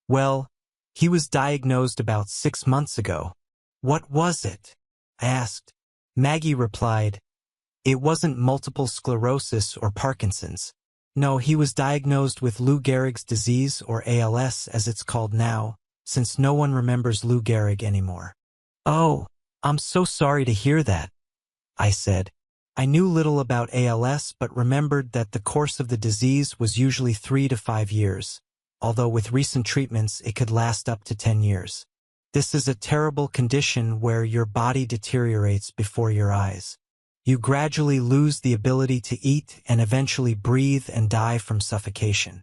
well, he was diagnosed about 6 months ago. What was it? I asked. Maggie replied, it wasn't multiple sclerosis or Parkinson's. No, he was diagnosed with Lou Gehrig's disease, or ALS as it's called now, since no one remembers Lou Gehrig anymore. Oh, I'm so sorry to hear that. I said. I knew little about ALS but remembered that the course of the disease was usually 3 to 5 years, although with recent treatments it could last up to 10 years. This is a terrible condition where your body deteriorates before your eyes. You gradually lose the ability to eat and eventually breathe and die from suffocation.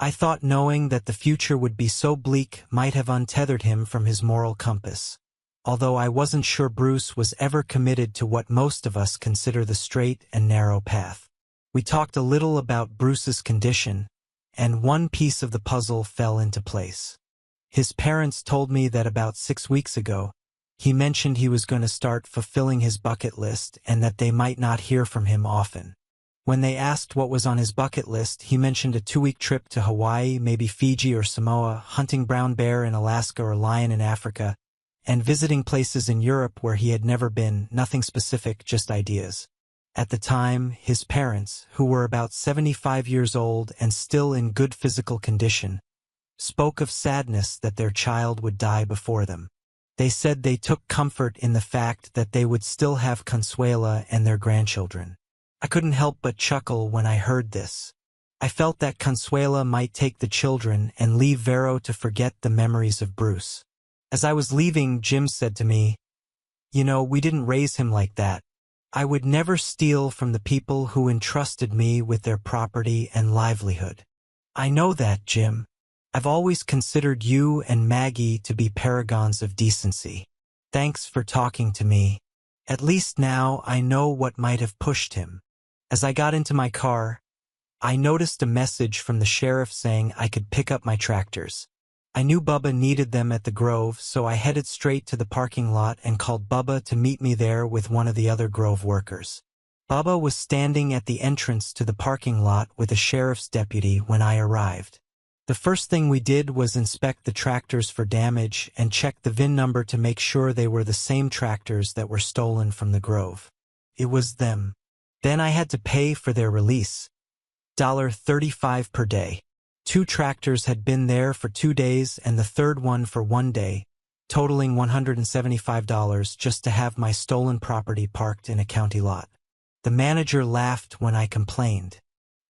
I thought knowing that the future would be so bleak might have untethered him from his moral compass. Although I wasn't sure Bruce was ever committed to what most of us consider the straight and narrow path. We talked a little about Bruce's condition, and one piece of the puzzle fell into place. His parents told me that about 6 weeks ago, he mentioned he was going to start fulfilling his bucket list and that they might not hear from him often. When they asked what was on his bucket list, he mentioned a 2-week trip to Hawaii, maybe Fiji or Samoa, hunting brown bear in Alaska or lion in Africa, and visiting places in Europe where he had never been, nothing specific, just ideas. At the time, his parents, who were about 75 years old and still in good physical condition, spoke of sadness that their child would die before them. They said they took comfort in the fact that they would still have Consuela and their grandchildren. I couldn't help but chuckle when I heard this. I felt that Consuela might take the children and leave Vero to forget the memories of Bruce. As I was leaving, Jim said to me, "You know, we didn't raise him like that. I would never steal from the people who entrusted me with their property and livelihood." "I know that, Jim. I've always considered you and Maggie to be paragons of decency. Thanks for talking to me. At least now I know what might have pushed him." As I got into my car, I noticed a message from the sheriff saying I could pick up my tractors. I knew Bubba needed them at the Grove, so I headed straight to the parking lot and called Bubba to meet me there with one of the other Grove workers. Bubba was standing at the entrance to the parking lot with a sheriff's deputy when I arrived. The first thing we did was inspect the tractors for damage and check the VIN number to make sure they were the same tractors that were stolen from the Grove. It was them. Then I had to pay for their release. $35 per day. 2 tractors had been there for 2 days and the third one for 1 day, totaling $175 just to have my stolen property parked in a county lot. The manager laughed when I complained.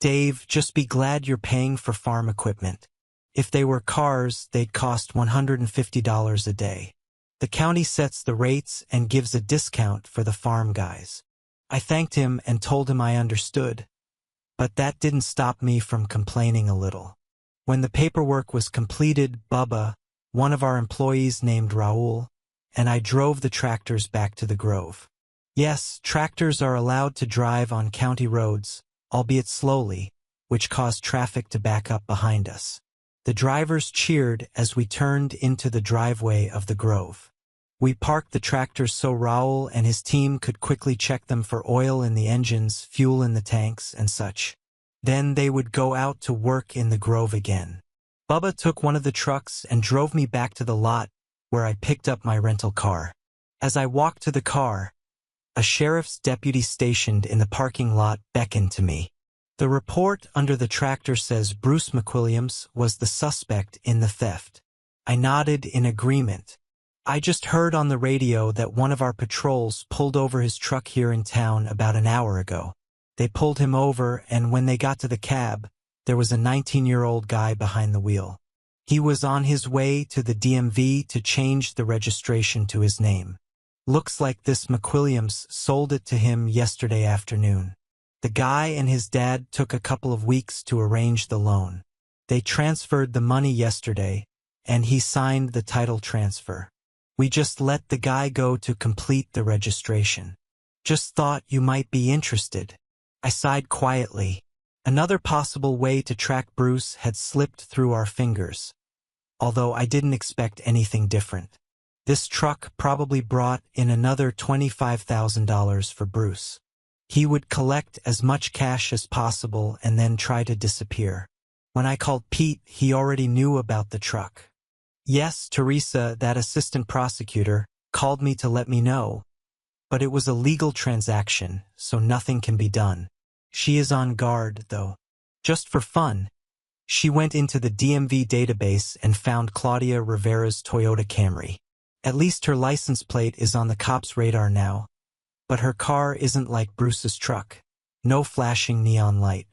"Dave, just be glad you're paying for farm equipment. If they were cars, they'd cost $150 a day. The county sets the rates and gives a discount for the farm guys." I thanked him and told him I understood, but that didn't stop me from complaining a little. When the paperwork was completed, Bubba, one of our employees named Raul, and I drove the tractors back to the Grove. Yes, tractors are allowed to drive on county roads, albeit slowly, which caused traffic to back up behind us. The drivers cheered as we turned into the driveway of the Grove. We parked the tractors so Raul and his team could quickly check them for oil in the engines, fuel in the tanks, and such. Then they would go out to work in the Grove again. Bubba took one of the trucks and drove me back to the lot where I picked up my rental car. As I walked to the car, a sheriff's deputy stationed in the parking lot beckoned to me. The report under the tractor says Bruce McWilliams was the suspect in the theft. I nodded in agreement. I just heard on the radio that one of our patrols pulled over his truck here in town about an hour ago. They pulled him over, and when they got to the cab, there was a 19-year-old guy behind the wheel. He was on his way to the DMV to change the registration to his name. Looks like this McWilliams sold it to him yesterday afternoon. The guy and his dad took a couple of weeks to arrange the loan. They transferred the money yesterday, and he signed the title transfer. We just let the guy go to complete the registration. Just thought you might be interested. I sighed quietly. Another possible way to track Bruce had slipped through our fingers, although I didn't expect anything different. This truck probably brought in another $25,000 for Bruce. He would collect as much cash as possible and then try to disappear. When I called Pete, he already knew about the truck. Yes, Teresa, that assistant prosecutor, called me to let me know. But it was a legal transaction, so nothing can be done. She is on guard, though. Just for fun, she went into the DMV database and found Claudia Rivera's Toyota Camry. At least her license plate is on the cops' radar now. But her car isn't like Bruce's truck. No flashing neon light.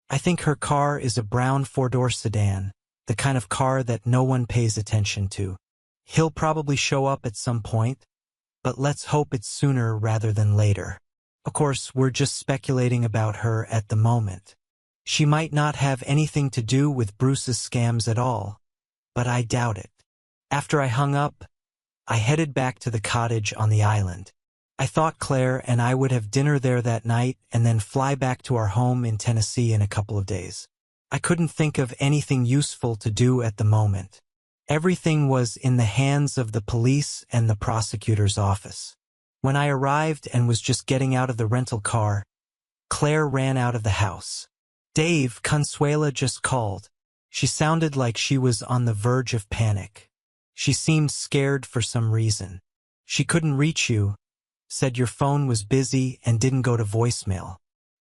I think her car is a brown four-door sedan, the kind of car that no one pays attention to. He'll probably show up at some point, but let's hope it's sooner rather than later. Of course, we're just speculating about her at the moment. She might not have anything to do with Bruce's scams at all, but I doubt it. After I hung up, I headed back to the cottage on the island. I thought Claire and I would have dinner there that night and then fly back to our home in Tennessee in a couple of days. I couldn't think of anything useful to do at the moment. Everything was in the hands of the police and the prosecutor's office. When I arrived and was just getting out of the rental car, Claire ran out of the house. "Dave, Consuela just called." She sounded like she was on the verge of panic. She seemed scared for some reason. "She couldn't reach you, said your phone was busy and didn't go to voicemail.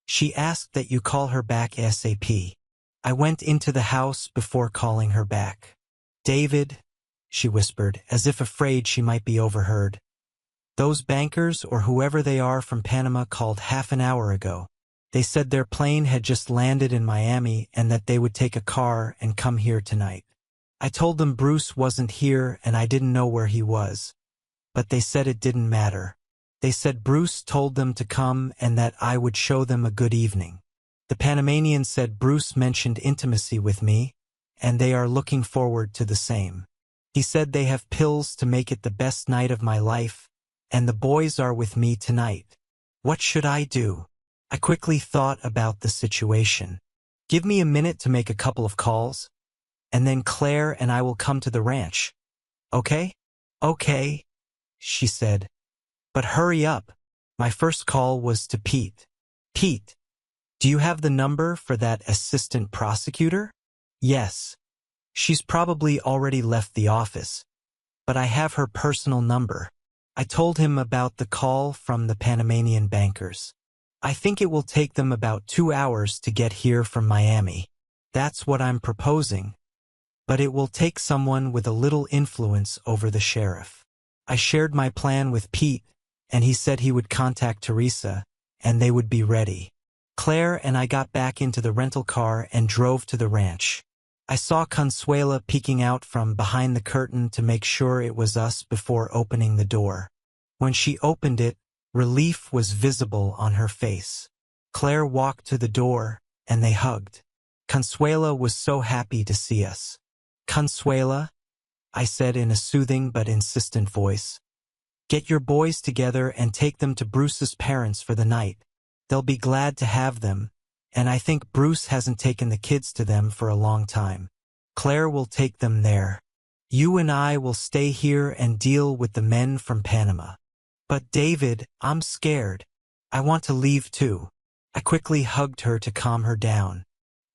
She asked that you call her back ASAP. I went into the house before calling her back." "David," she whispered, as if afraid she might be overheard. "Those bankers or whoever they are from Panama called half an hour ago. They said their plane had just landed in Miami and that they would take a car and come here tonight. I told them Bruce wasn't here and I didn't know where he was, but they said it didn't matter. They said Bruce told them to come and that I would show them a good evening. The Panamanian said Bruce mentioned intimacy with me, and they are looking forward to the same. He said they have pills to make it the best night of my life, and the boys are with me tonight. What should I do?" I quickly thought about the situation. "Give me a minute to make a couple of calls, and then Claire and I will come to the ranch. Okay?" "Okay," she said. "But hurry up." My first call was to Pete. "Pete, do you have the number for that assistant prosecutor?" "Yes. She's probably already left the office, but I have her personal number." I told him about the call from the Panamanian bankers. "I think it will take them about 2 hours to get here from Miami. That's what I'm proposing, but it will take someone with a little influence over the sheriff." I shared my plan with Pete, and he said he would contact Teresa, and they would be ready. Claire and I got back into the rental car and drove to the ranch. I saw Consuela peeking out from behind the curtain to make sure it was us before opening the door. When she opened it, relief was visible on her face. Claire walked to the door, and they hugged. Consuela was so happy to see us. "Consuela," I said in a soothing but insistent voice, "get your boys together and take them to Bruce's parents for the night. They'll be glad to have them, and I think Bruce hasn't taken the kids to them for a long time. Claire will take them there. You and I will stay here and deal with the men from Panama." "But David, I'm scared. I want to leave too." I quickly hugged her to calm her down.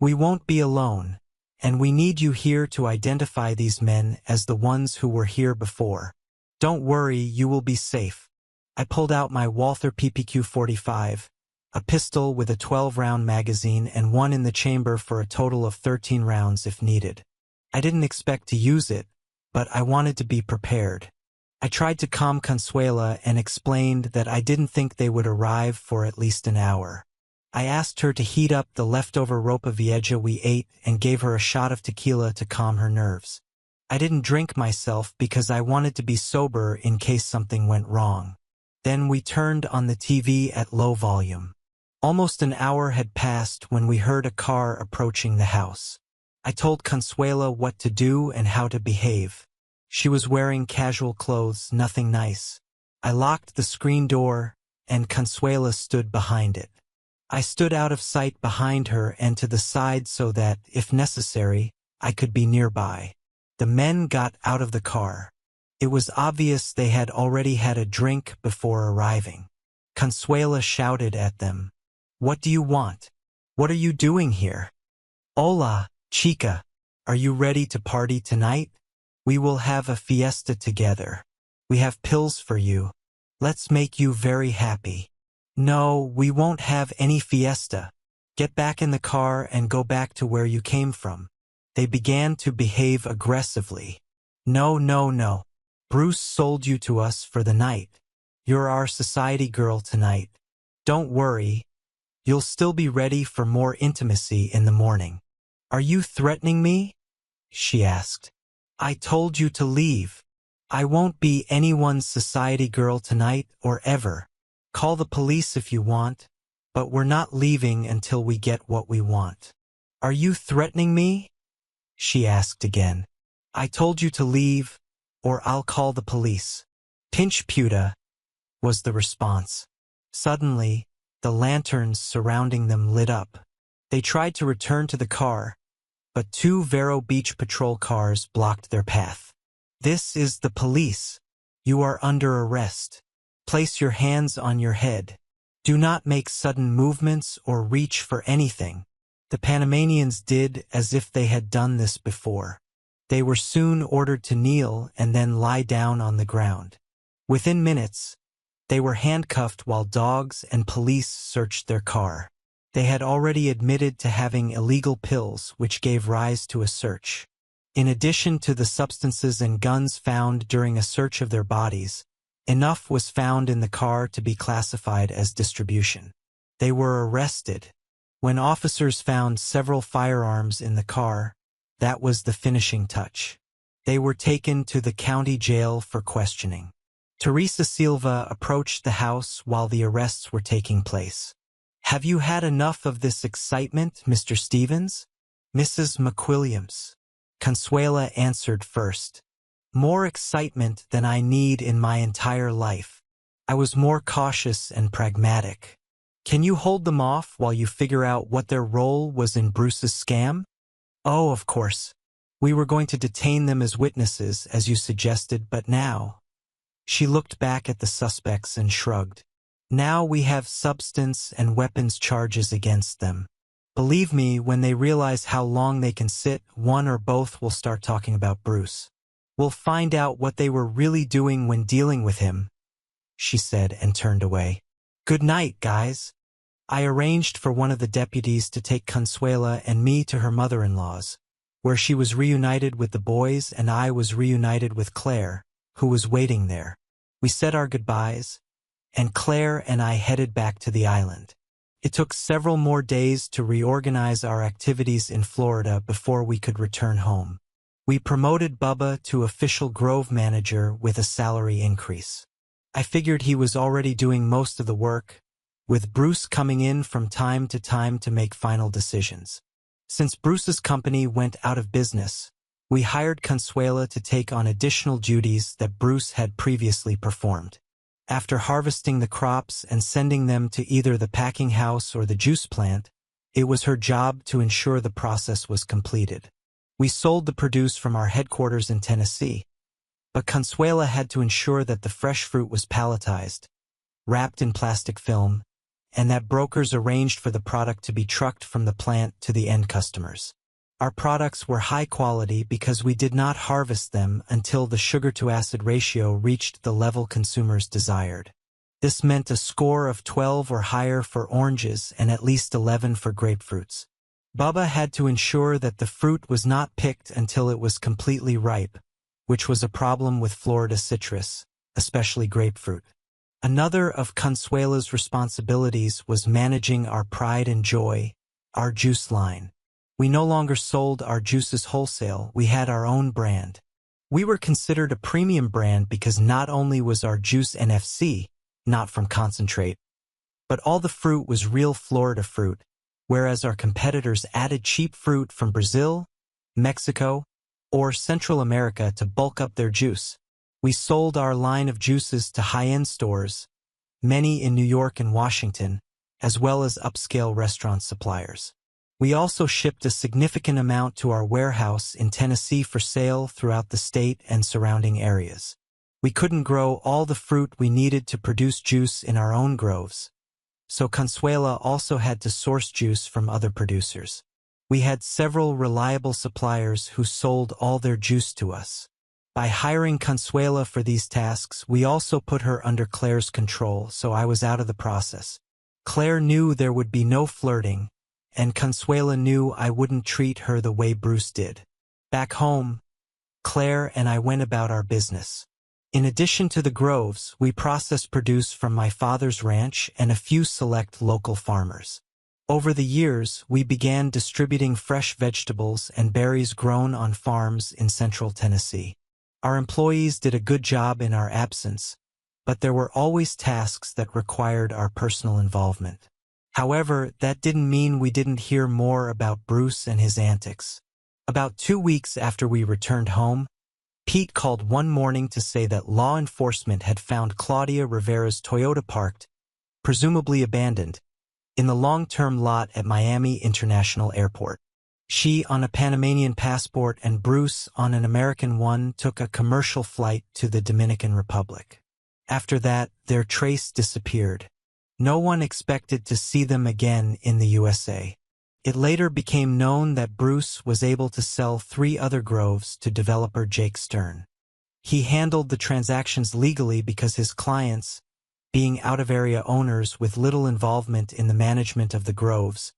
"We won't be alone, and we need you here to identify these men as the ones who were here before. Don't worry, you will be safe." I pulled out my Walther PPQ-45, a pistol with a 12-round magazine and one in the chamber for a total of 13 rounds if needed. I didn't expect to use it, but I wanted to be prepared. I tried to calm Consuela and explained that I didn't think they would arrive for at least an hour. I asked her to heat up the leftover ropa vieja we ate and gave her a shot of tequila to calm her nerves. I didn't drink myself because I wanted to be sober in case something went wrong. Then we turned on the TV at low volume. Almost an hour had passed when we heard a car approaching the house. I told Consuela what to do and how to behave. She was wearing casual clothes, nothing nice. I locked the screen door, and Consuela stood behind it. I stood out of sight behind her and to the side so that, if necessary, I could be nearby. The men got out of the car. It was obvious they had already had a drink before arriving. Consuela shouted at them, "What do you want? What are you doing here?" "Hola, chica. Are you ready to party tonight? We will have a fiesta together. We have pills for you. Let's make you very happy." "No, we won't have any fiesta. Get back in the car and go back to where you came from." They began to behave aggressively. "No, no, no. Bruce sold you to us for the night. You're our society girl tonight. Don't worry, you'll still be ready for more intimacy in the morning. Are you threatening me? She asked. I told you to leave. I won't be anyone's society girl tonight or ever. Call the police if you want, but we're not leaving until we get what we want. Are you threatening me? She asked again. I told you to leave, or I'll call the police. Pinch Puta, was the response. Suddenly, the lanterns surrounding them lit up. They tried to return to the car, but 2 Vero Beach patrol cars blocked their path. This is the police. You are under arrest. Place your hands on your head. Do not make sudden movements or reach for anything. The Panamanians did as if they had done this before. They were soon ordered to kneel and then lie down on the ground. Within minutes, they were handcuffed while dogs and police searched their car. They had already admitted to having illegal pills, which gave rise to a search. In addition to the substances and guns found during a search of their bodies, enough was found in the car to be classified as distribution. They were arrested. When officers found several firearms in the car, that was the finishing touch. They were taken to the county jail for questioning. Teresa Silva approached the house while the arrests were taking place. Have you had enough of this excitement, Mr. Stevens? Mrs. McWilliams. Consuela answered first. More excitement than I need in my entire life. I was more cautious and pragmatic. Can you hold them off while you figure out what their role was in Bruce's scam? Oh, of course. We were going to detain them as witnesses, as you suggested, but now... She looked back at the suspects and shrugged. Now we have substance and weapons charges against them. Believe me, when they realize how long they can sit, one or both will start talking about Bruce. We'll find out what they were really doing when dealing with him, she said and turned away. Good night, guys. I arranged for one of the deputies to take Consuela and me to her mother-in-law's, where she was reunited with the boys and I was reunited with Claire, who was waiting there. We said our goodbyes, and Claire and I headed back to the island. It took several more days to reorganize our activities in Florida before we could return home. We promoted Bubba to official Grove manager with a salary increase. I figured he was already doing most of the work, with Bruce coming in from time to make final decisions. Since Bruce's company went out of business, we hired Consuela to take on additional duties that Bruce had previously performed. After harvesting the crops and sending them to either the packing house or the juice plant, it was her job to ensure the process was completed. We sold the produce from our headquarters in Tennessee, but Consuela had to ensure that the fresh fruit was palletized, wrapped in plastic film, and that brokers arranged for the product to be trucked from the plant to the end customers. Our products were high quality because we did not harvest them until the sugar-to-acid ratio reached the level consumers desired. This meant a score of 12 or higher for oranges and at least 11 for grapefruits. Bubba had to ensure that the fruit was not picked until it was completely ripe, which was a problem with Florida citrus, especially grapefruit. Another of Consuela's responsibilities was managing our pride and joy, our juice line. We no longer sold our juices wholesale, we had our own brand. We were considered a premium brand because not only was our juice NFC, not from concentrate, but all the fruit was real Florida fruit, whereas our competitors added cheap fruit from Brazil, Mexico, or Central America to bulk up their juice. We sold our line of juices to high-end stores, many in New York and Washington, as well as upscale restaurant suppliers. We also shipped a significant amount to our warehouse in Tennessee for sale throughout the state and surrounding areas. We couldn't grow all the fruit we needed to produce juice in our own groves, so Consuela also had to source juice from other producers. We had several reliable suppliers who sold all their juice to us. By hiring Consuela for these tasks, we also put her under Claire's control, so I was out of the process. Claire knew there would be no flirting, and Consuela knew I wouldn't treat her the way Bruce did. Back home, Claire and I went about our business. In addition to the groves, we process produce from my father's ranch and a few select local farmers. Over the years, we began distributing fresh vegetables and berries grown on farms in central Tennessee. Our employees did a good job in our absence, but there were always tasks that required our personal involvement. However, that didn't mean we didn't hear more about Bruce and his antics. About 2 weeks after we returned home, Pete called one morning to say that law enforcement had found Claudia Rivera's Toyota parked, presumably abandoned, in the long-term lot at Miami International Airport. She on a Panamanian passport and Bruce on an American one took a commercial flight to the Dominican Republic. After that, their trace disappeared. No one expected to see them again in the USA. It later became known that Bruce was able to sell 3 other groves to developer Jake Stern. He handled the transactions legally because his clients, being out-of-area owners with little involvement in the management of the groves,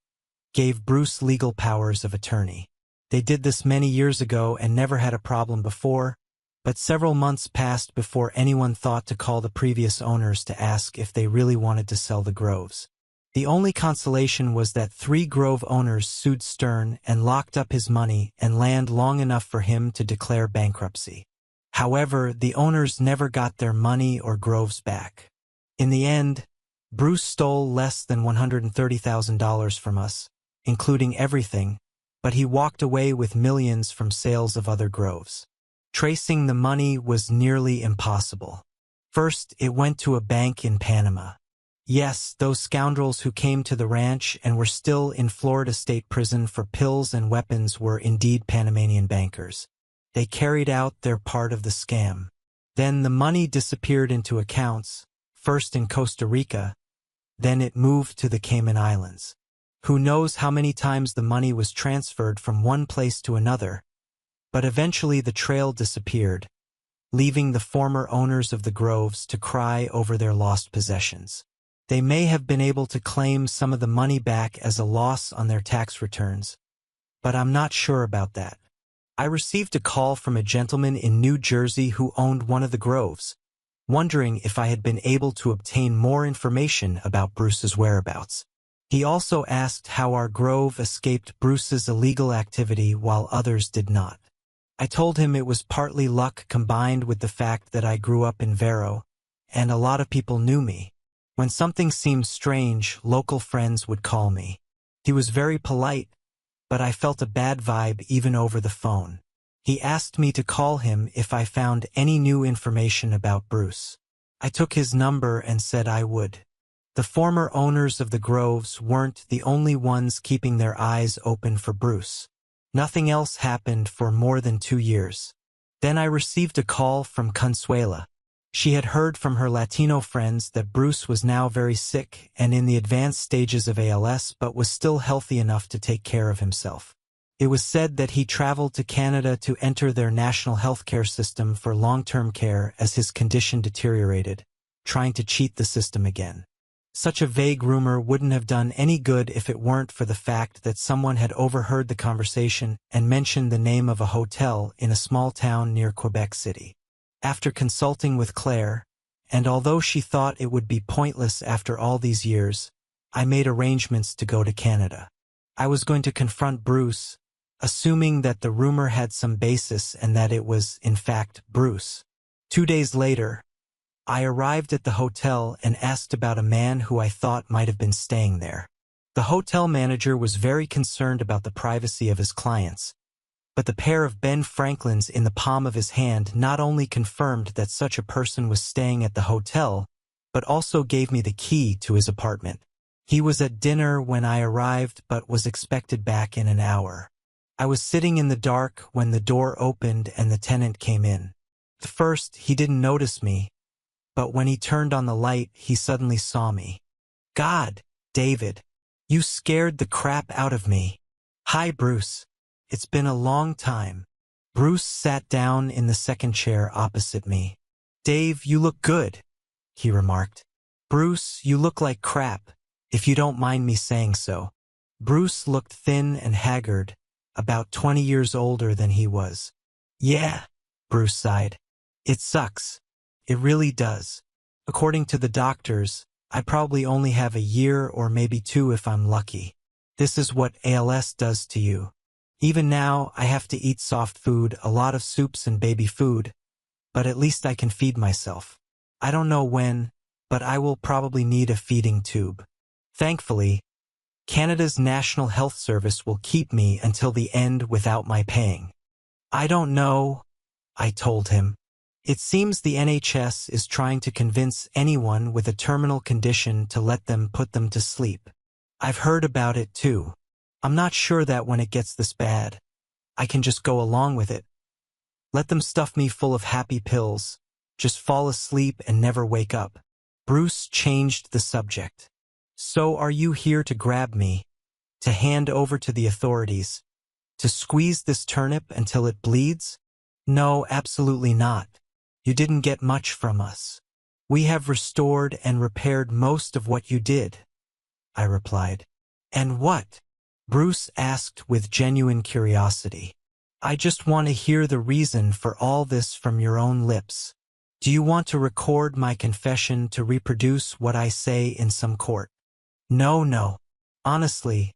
gave Bruce legal powers of attorney. They did this many years ago and never had a problem before, but several months passed before anyone thought to call the previous owners to ask if they really wanted to sell the groves. The only consolation was that 3 grove owners sued Stern and locked up his money and land long enough for him to declare bankruptcy. However, the owners never got their money or groves back. In the end, Bruce stole less than $130,000 from us, including everything, but he walked away with millions from sales of other groves. Tracing the money was nearly impossible. First, it went to a bank in Panama. Yes, those scoundrels who came to the ranch and were still in Florida State Prison for pills and weapons were indeed Panamanian bankers. They carried out their part of the scam. Then the money disappeared into accounts, first in Costa Rica, then it moved to the Cayman Islands. Who knows how many times the money was transferred from one place to another, but eventually the trail disappeared, leaving the former owners of the groves to cry over their lost possessions. They may have been able to claim some of the money back as a loss on their tax returns, but I'm not sure about that. I received a call from a gentleman in New Jersey who owned one of the groves, wondering if I had been able to obtain more information about Bruce's whereabouts. He also asked how our grove escaped Bruce's illegal activity while others did not. I told him it was partly luck combined with the fact that I grew up in Vero, and a lot of people knew me. When something seemed strange, local friends would call me. He was very polite, but I felt a bad vibe even over the phone. He asked me to call him if I found any new information about Bruce. I took his number and said I would. The former owners of the groves weren't the only ones keeping their eyes open for Bruce. Nothing else happened for more than 2 years. Then I received a call from Consuela. She had heard from her Latino friends that Bruce was now very sick and in the advanced stages of ALS but was still healthy enough to take care of himself. It was said that he traveled to Canada to enter their national healthcare system for long-term care as his condition deteriorated, trying to cheat the system again. Such a vague rumor wouldn't have done any good if it weren't for the fact that someone had overheard the conversation and mentioned the name of a hotel in a small town near Quebec City. After consulting with Claire, and although she thought it would be pointless after all these years, I made arrangements to go to Canada. I was going to confront Bruce, assuming that the rumor had some basis and that it was, in fact, Bruce. 2 days later, I arrived at the hotel and asked about a man who I thought might have been staying there. The hotel manager was very concerned about the privacy of his clients, but the pair of Ben Franklins in the palm of his hand not only confirmed that such a person was staying at the hotel, but also gave me the key to his apartment. He was at dinner when I arrived but was expected back in an hour. I was sitting in the dark when the door opened and the tenant came in. At first, he didn't notice me, but when he turned on the light, he suddenly saw me. God, David, you scared the crap out of me. Hi, Bruce. It's been a long time. Bruce sat down in the second chair opposite me. Dave, you look good, he remarked. Bruce, you look like crap, if you don't mind me saying so. Bruce looked thin and haggard, about 20 years older than he was. Yeah, Bruce sighed. It sucks. It really does. According to the doctors, I probably only have a year or maybe two if I'm lucky. This is what ALS does to you. Even now, I have to eat soft food, a lot of soups and baby food, but at least I can feed myself. I don't know when, but I will probably need a feeding tube. Thankfully, Canada's National Health Service will keep me until the end without my paying. I don't know, I told him. It seems the NHS is trying to convince anyone with a terminal condition to let them put them to sleep. I've heard about it too. I'm not sure that when it gets this bad, I can just go along with it. Let them stuff me full of happy pills, just fall asleep and never wake up. Bruce changed the subject. So are you here to grab me, to hand over to the authorities, to squeeze this turnip until it bleeds? No, absolutely not. You didn't get much from us. We have restored and repaired most of what you did, I replied. And what? Bruce asked with genuine curiosity. I just want to hear the reason for all this from your own lips. Do you want to record my confession to reproduce what I say in some court? No. Honestly,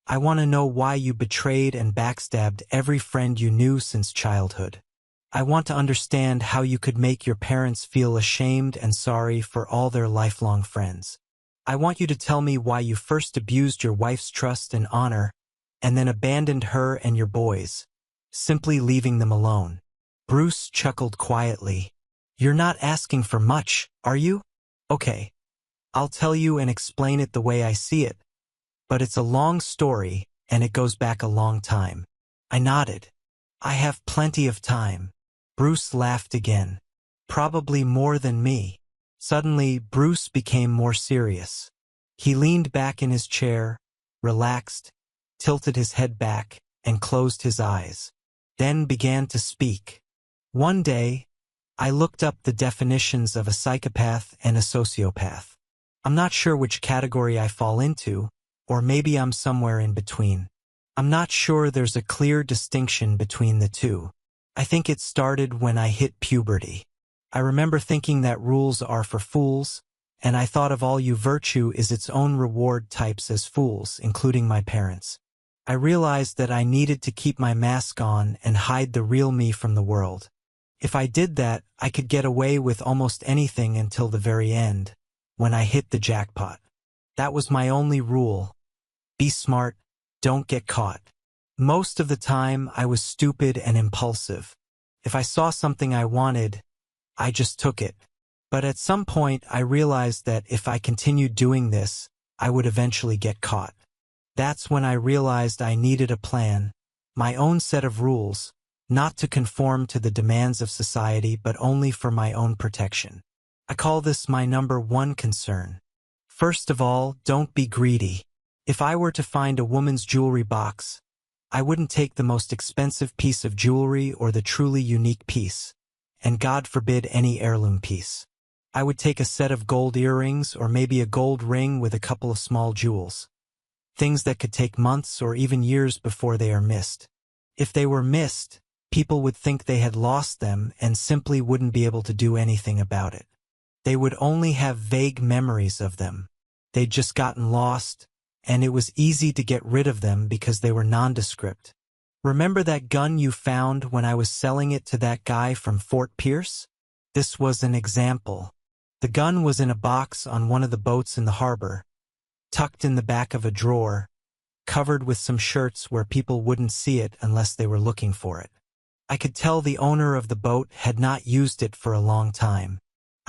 I want to know why you betrayed and backstabbed every friend you knew since childhood. I want to understand how you could make your parents feel ashamed and sorry for all their lifelong friends. I want you to tell me why you first abused your wife's trust and honor, and then abandoned her and your boys, simply leaving them alone. Bruce chuckled quietly. You're not asking for much, are you? Okay, I'll tell you and explain it the way I see it, but it's a long story, and it goes back a long time. I nodded. I have plenty of time. Bruce laughed again. Probably more than me. Suddenly, Bruce became more serious. He leaned back in his chair, relaxed, tilted his head back, and closed his eyes. Then began to speak. One day, I looked up the definitions of a psychopath and a sociopath. I'm not sure which category I fall into, or maybe I'm somewhere in between. I'm not sure there's a clear distinction between the two. I think it started when I hit puberty. I remember thinking that rules are for fools, and I thought of all you virtue is its own reward types as fools, including my parents. I realized that I needed to keep my mask on and hide the real me from the world. If I did that, I could get away with almost anything until the very end, when I hit the jackpot. That was my only rule. Be smart, don't get caught. Most of the time, I was stupid and impulsive. If I saw something I wanted, I just took it. But at some point, I realized that if I continued doing this, I would eventually get caught. That's when I realized I needed a plan, my own set of rules, not to conform to the demands of society but only for my own protection. I call this my number one concern. First of all, don't be greedy. If I were to find a woman's jewelry box, I wouldn't take the most expensive piece of jewelry or the truly unique piece, and God forbid any heirloom piece. I would take a set of gold earrings or maybe a gold ring with a couple of small jewels. Things that could take months or even years before they are missed. If they were missed, people would think they had lost them and simply wouldn't be able to do anything about it. They would only have vague memories of them. They'd just gotten lost, and it was easy to get rid of them because they were nondescript. Remember that gun you found when I was selling it to that guy from Fort Pierce? This was an example. The gun was in a box on one of the boats in the harbor, tucked in the back of a drawer, covered with some shirts where people wouldn't see it unless they were looking for it. I could tell the owner of the boat had not used it for a long time.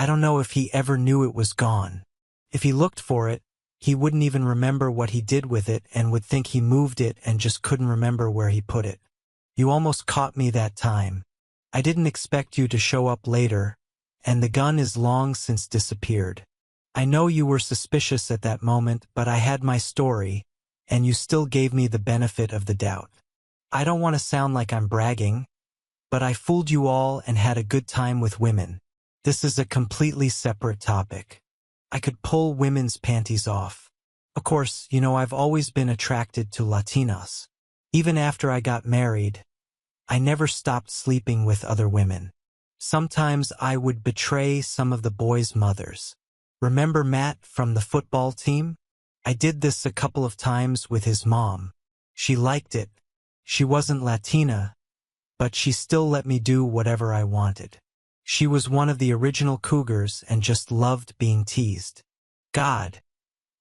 I don't know if he ever knew it was gone. If he looked for it, he wouldn't even remember what he did with it and would think he moved it and just couldn't remember where he put it. You almost caught me that time. I didn't expect you to show up later, and the gun is long since disappeared. I know you were suspicious at that moment, but I had my story, and you still gave me the benefit of the doubt. I don't want to sound like I'm bragging, but I fooled you all and had a good time with women. This is a completely separate topic. I could pull women's panties off. Of course, I've always been attracted to Latinas. Even after I got married, I never stopped sleeping with other women. Sometimes I would betray some of the boys' mothers. Remember Matt from the football team? I did this a couple of times with his mom. She liked it. She wasn't Latina, but she still let me do whatever I wanted. She was one of the original cougars and just loved being teased. God,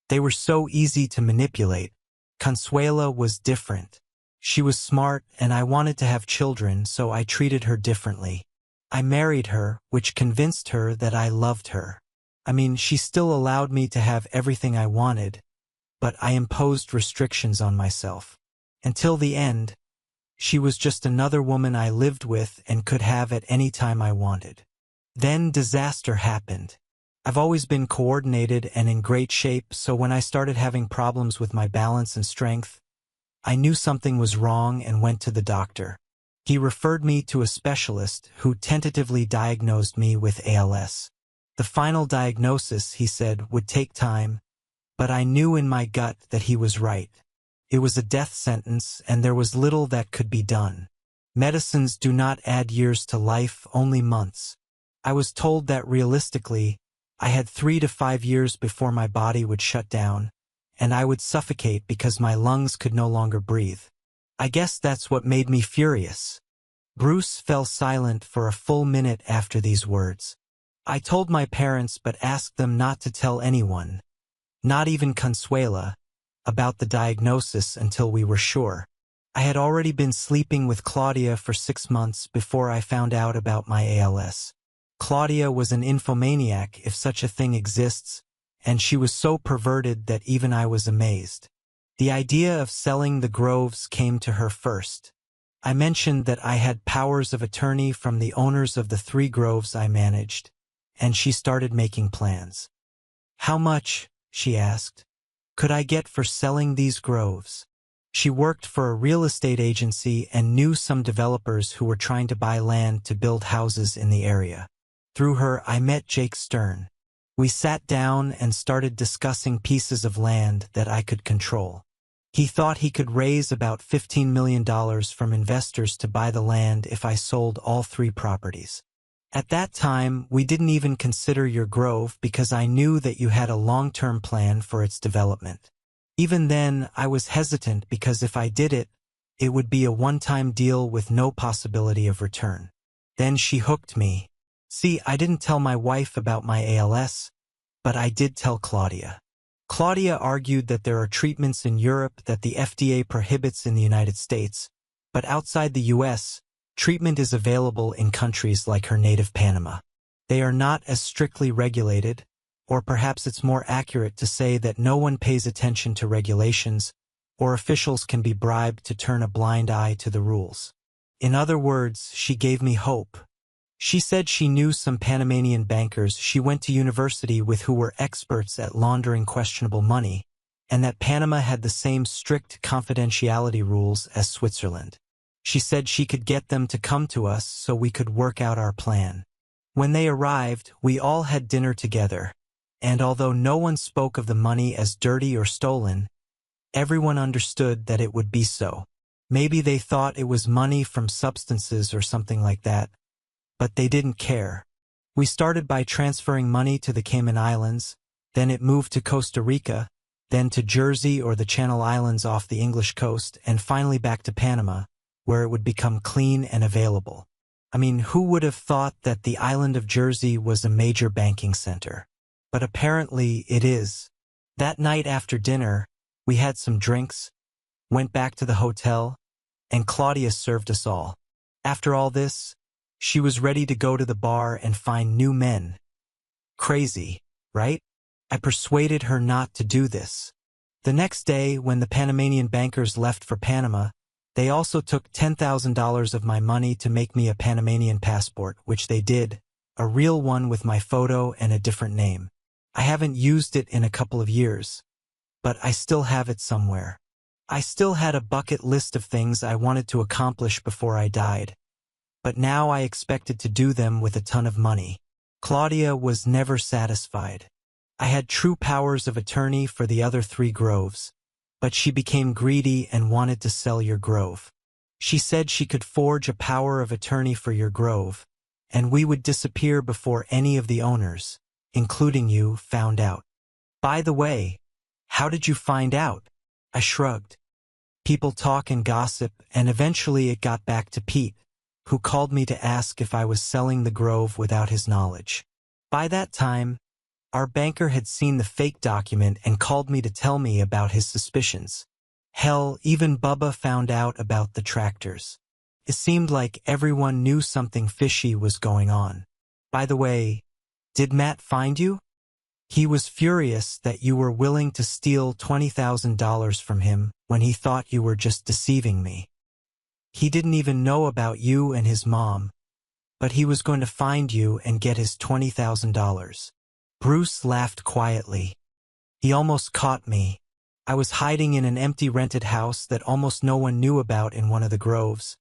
they were so easy to manipulate. Consuela was different. She was smart and I wanted to have children, so I treated her differently. I married her, which convinced her that I loved her. I mean, she still allowed me to have everything I wanted, but I imposed restrictions on myself. Until the end, she was just another woman I lived with and could have at any time I wanted. Then disaster happened. I've always been coordinated and in great shape, so when I started having problems with my balance and strength, I knew something was wrong and went to the doctor. He referred me to a specialist who tentatively diagnosed me with ALS. The final diagnosis, he said, would take time, but I knew in my gut that he was right. It was a death sentence, and there was little that could be done. Medicines do not add years to life, only months. I was told that realistically, I had 3 to 5 years before my body would shut down, and I would suffocate because my lungs could no longer breathe. I guess that's what made me furious. Bruce fell silent for a full minute after these words. I told my parents but asked them not to tell anyone, not even Consuela, about the diagnosis until we were sure. I had already been sleeping with Claudia for 6 months before I found out about my ALS. Claudia was an infomaniac, if such a thing exists, and she was so perverted that even I was amazed. The idea of selling the groves came to her first. I mentioned that I had powers of attorney from the owners of the 3 groves I managed, and she started making plans. How much, she asked, could I get for selling these groves? She worked for a real estate agency and knew some developers who were trying to buy land to build houses in the area. Through her, I met Jake Stern. We sat down and started discussing pieces of land that I could control. He thought he could raise about $15 million from investors to buy the land if I sold all 3 properties. At that time, we didn't even consider your grove because I knew that you had a long-term plan for its development. Even then, I was hesitant because if I did it, it would be a one-time deal with no possibility of return. Then she hooked me. See, I didn't tell my wife about my ALS, but I did tell Claudia. Claudia argued that there are treatments in Europe that the FDA prohibits in the United States, but outside the US, treatment is available in countries like her native Panama. They are not as strictly regulated, or perhaps it's more accurate to say that no one pays attention to regulations, or officials can be bribed to turn a blind eye to the rules. In other words, she gave me hope. She said she knew some Panamanian bankers she went to university with who were experts at laundering questionable money, and that Panama had the same strict confidentiality rules as Switzerland. She said she could get them to come to us so we could work out our plan. When they arrived, we all had dinner together, and although no one spoke of the money as dirty or stolen, everyone understood that it would be so. Maybe they thought it was money from substances or something like that, but they didn't care. We started by transferring money to the Cayman Islands, then it moved to Costa Rica, then to Jersey or the Channel Islands off the English coast, and finally back to Panama, where it would become clean and available. I mean, who would have thought that the island of Jersey was a major banking center? But apparently it is. That night after dinner, we had some drinks, went back to the hotel, and Claudia served us all. After all this, she was ready to go to the bar and find new men. Crazy, right? I persuaded her not to do this. The next day, when the Panamanian bankers left for Panama, they also took $10,000 of my money to make me a Panamanian passport, which they did, a real one with my photo and a different name. I haven't used it in a couple of years, but I still have it somewhere. I still had a bucket list of things I wanted to accomplish before I died, but now I expected to do them with a ton of money. Claudia was never satisfied. I had true powers of attorney for the other 3 groves, but she became greedy and wanted to sell your grove. She said she could forge a power of attorney for your grove, and we would disappear before any of the owners, including you, found out. By the way, how did you find out? I shrugged. People talk and gossip, and eventually it got back to Pete, who called me to ask if I was selling the grove without his knowledge. By that time, our banker had seen the fake document and called me to tell me about his suspicions. Hell, even Bubba found out about the tractors. It seemed like everyone knew something fishy was going on. By the way, did Matt find you? He was furious that you were willing to steal $20,000 from him when he thought you were just deceiving me. He didn't even know about you and his mom, but he was going to find you and get his $20,000. Bruce laughed quietly. He almost caught me. I was hiding in an empty rented house that almost no one knew about in one of the groves.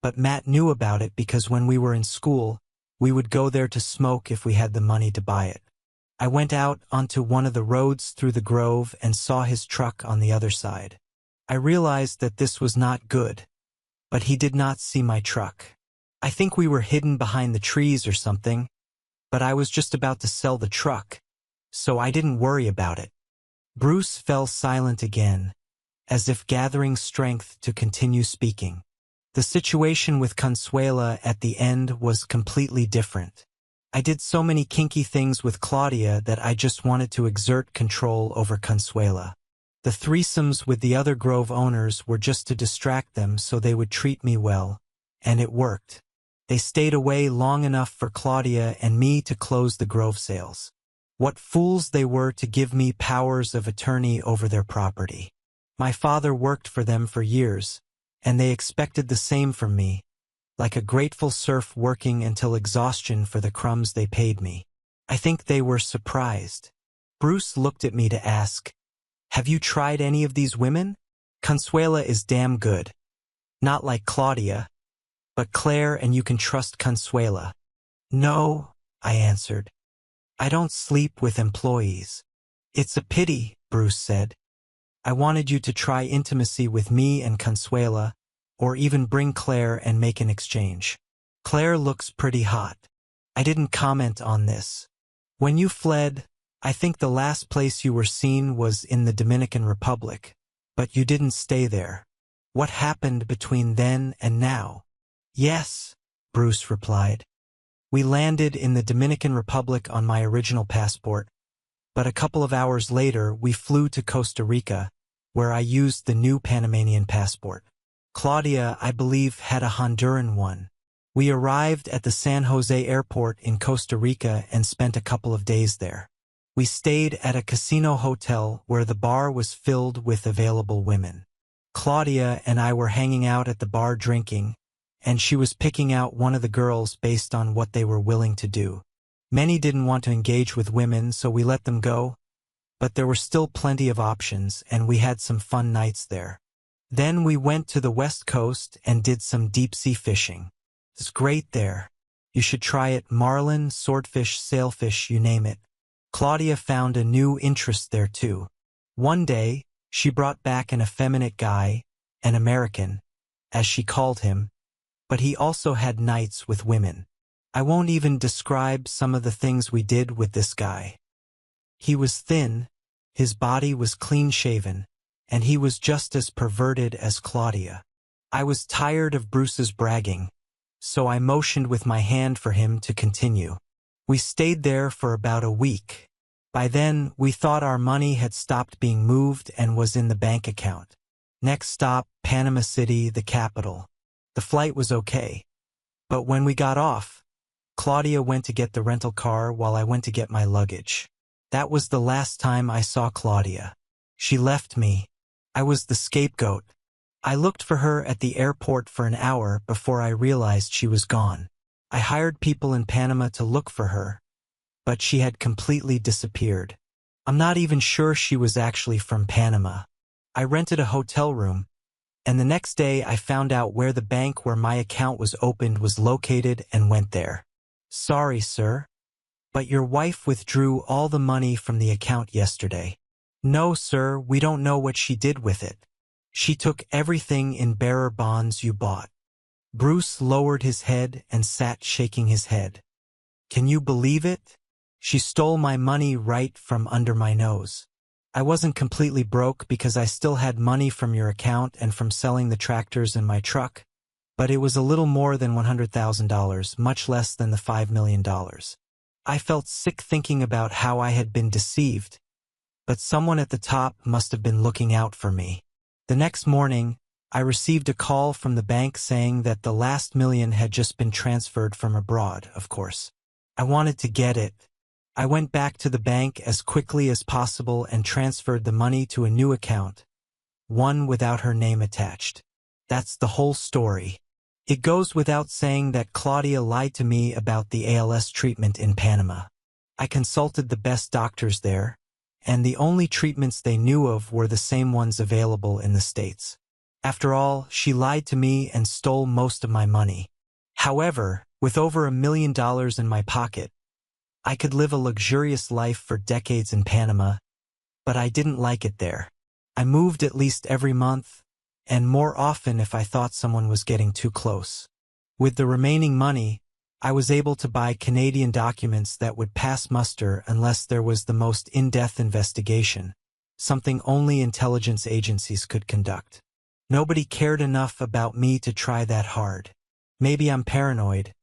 But Matt knew about it because when we were in school, we would go there to smoke if we had the money to buy it. I went out onto one of the roads through the grove and saw his truck on the other side. I realized that this was not good, but he did not see my truck. I think we were hidden behind the trees or something, but I was just about to sell the truck, so I didn't worry about it. Bruce fell silent again, as if gathering strength to continue speaking. The situation with Consuela at the end was completely different. I did so many kinky things with Claudia that I just wanted to exert control over Consuela. The threesomes with the other grove owners were just to distract them so they would treat me well, and it worked. They stayed away long enough for Claudia and me to close the grove sales. What fools they were to give me powers of attorney over their property. My father worked for them for years, and they expected the same from me, like a grateful serf working until exhaustion for the crumbs they paid me. I think they were surprised. Bruce looked at me to ask, "Have you tried any of these women? Consuela is damn good. Not like Claudia, but Claire, and you can trust Consuela." "No," I answered. "I don't sleep with employees." "It's a pity," Bruce said. "I wanted you to try intimacy with me and Consuela, or even bring Claire and make an exchange. Claire looks pretty hot." I didn't comment on this. "When you fled, I think the last place you were seen was in the Dominican Republic, but you didn't stay there. What happened between then and now?" "Yes," Bruce replied. "We landed in the Dominican Republic on my original passport, but a couple of hours later we flew to Costa Rica, where I used the new Panamanian passport. Claudia, I believe, had a Honduran one. We arrived at the San Jose airport in Costa Rica and spent a couple of days there. We stayed at a casino hotel where the bar was filled with available women. Claudia and I were hanging out at the bar drinking, and she was picking out one of the girls based on what they were willing to do. Many didn't want to engage with women, so we let them go, but there were still plenty of options, and we had some fun nights there. Then we went to the West Coast and did some deep-sea fishing. It's great there. You should try it. Marlin, swordfish, sailfish, you name it. Claudia found a new interest there too. One day, she brought back an effeminate guy, an American, as she called him, but he also had nights with women. I won't even describe some of the things we did with this guy. He was thin, his body was clean-shaven, and he was just as perverted as Claudia. I was tired of Bruce's bragging, so I motioned with my hand for him to continue. We stayed there for about a week. By then, we thought our money had stopped being moved and was in the bank account. Next stop, Panama City, the capital. The flight was okay. But when we got off, Claudia went to get the rental car while I went to get my luggage. That was the last time I saw Claudia. She left me. I was the scapegoat. I looked for her at the airport for an hour before I realized she was gone. I hired people in Panama to look for her, but she had completely disappeared. I'm not even sure she was actually from Panama. I rented a hotel room, and the next day I found out where the bank where my account was opened was located and went there. "Sorry, sir, but your wife withdrew all the money from the account yesterday." "No, sir, we don't know what she did with it. She took everything in bearer bonds you bought." Bruce lowered his head and sat shaking his head. Can you believe it? She stole my money right from under my nose. I wasn't completely broke because I still had money from your account and from selling the tractors in my truck, but it was a little more than $100,000, much less than the $5 million. I felt sick thinking about how I had been deceived, but someone at the top must have been looking out for me. The next morning, I received a call from the bank saying that the last million had just been transferred from abroad, of course. I wanted to get it. I went back to the bank as quickly as possible and transferred the money to a new account, one without her name attached. That's the whole story. It goes without saying that Claudia lied to me about the ALS treatment in Panama. I consulted the best doctors there, and the only treatments they knew of were the same ones available in the States. After all, she lied to me and stole most of my money. However, with over $1 million in my pocket, I could live a luxurious life for decades in Panama, but I didn't like it there. I moved at least every month, and more often if I thought someone was getting too close. With the remaining money, I was able to buy Canadian documents that would pass muster unless there was the most in-depth investigation, something only intelligence agencies could conduct. Nobody cared enough about me to try that hard. Maybe I'm paranoid,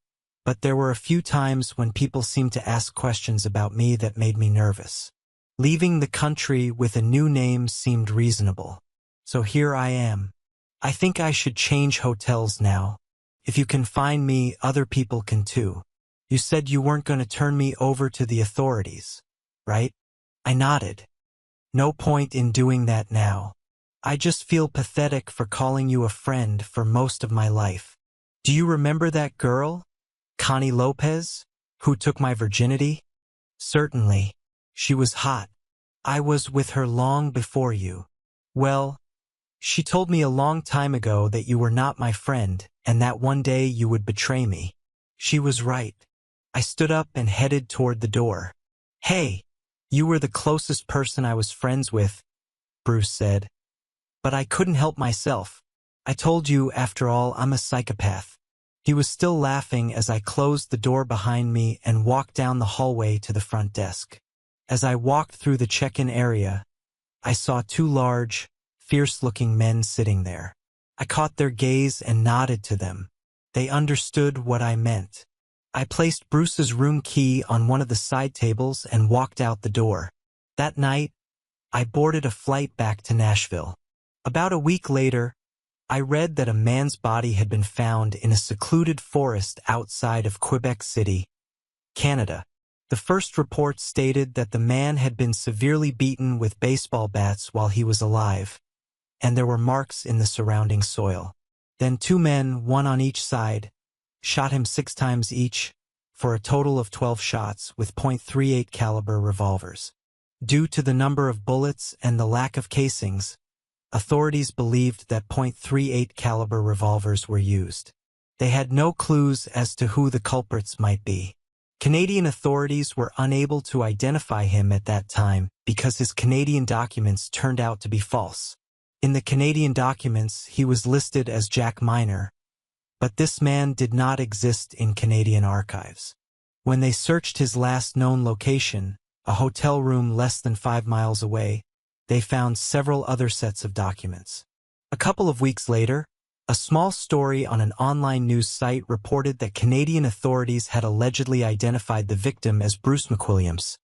but there were a few times when people seemed to ask questions about me that made me nervous. Leaving the country with a new name seemed reasonable. So here I am. I think I should change hotels now. If you can find me, other people can too. You said you weren't going to turn me over to the authorities, right? I nodded. No point in doing that now. I just feel pathetic for calling you a friend for most of my life. Do you remember that girl, Connie Lopez, who took my virginity? Certainly. She was hot. I was with her long before you. Well, she told me a long time ago that you were not my friend and that one day you would betray me. She was right. I stood up and headed toward the door. Hey, you were the closest person I was friends with, Bruce said. But I couldn't help myself. I told you, after all, I'm a psychopath. He was still laughing as I closed the door behind me and walked down the hallway to the front desk. As I walked through the check-in area, I saw two large, fierce-looking men sitting there. I caught their gaze and nodded to them. They understood what I meant. I placed Bruce's room key on one of the side tables and walked out the door. That night, I boarded a flight back to Nashville. About a week later, I read that a man's body had been found in a secluded forest outside of Quebec City, Canada. The first report stated that the man had been severely beaten with baseball bats while he was alive, and there were marks in the surrounding soil. Then two men, one on each side, shot him 6 times each, for a total of 12 shots with .38 caliber revolvers. Due to the number of bullets and the lack of casings, authorities believed that .38 caliber revolvers were used. They had no clues as to who the culprits might be. Canadian authorities were unable to identify him at that time because his Canadian documents turned out to be false. In the Canadian documents, he was listed as Jack Miner, but this man did not exist in Canadian archives. When they searched his last known location, a hotel room less than 5 miles away, they found several other sets of documents. A couple of weeks later, a small story on an online news site reported that Canadian authorities had allegedly identified the victim as Bruce McWilliams,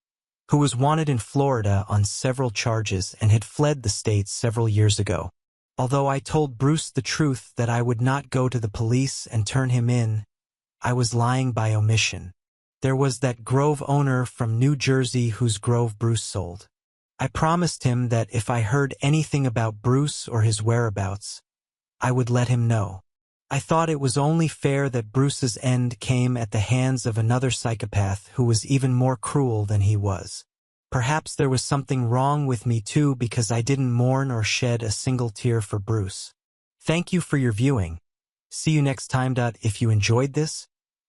who was wanted in Florida on several charges and had fled the States several years ago. Although I told Bruce the truth that I would not go to the police and turn him in, I was lying by omission. There was that Grove owner from New Jersey whose Grove Bruce sold. I promised him that if I heard anything about Bruce or his whereabouts, I would let him know. I thought it was only fair that Bruce's end came at the hands of another psychopath who was even more cruel than he was. Perhaps there was something wrong with me too because I didn't mourn or shed a single tear for Bruce. Thank you for your viewing. See you next time. If you enjoyed this,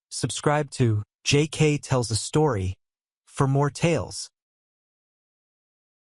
subscribe to JK Tells a Story for more tales.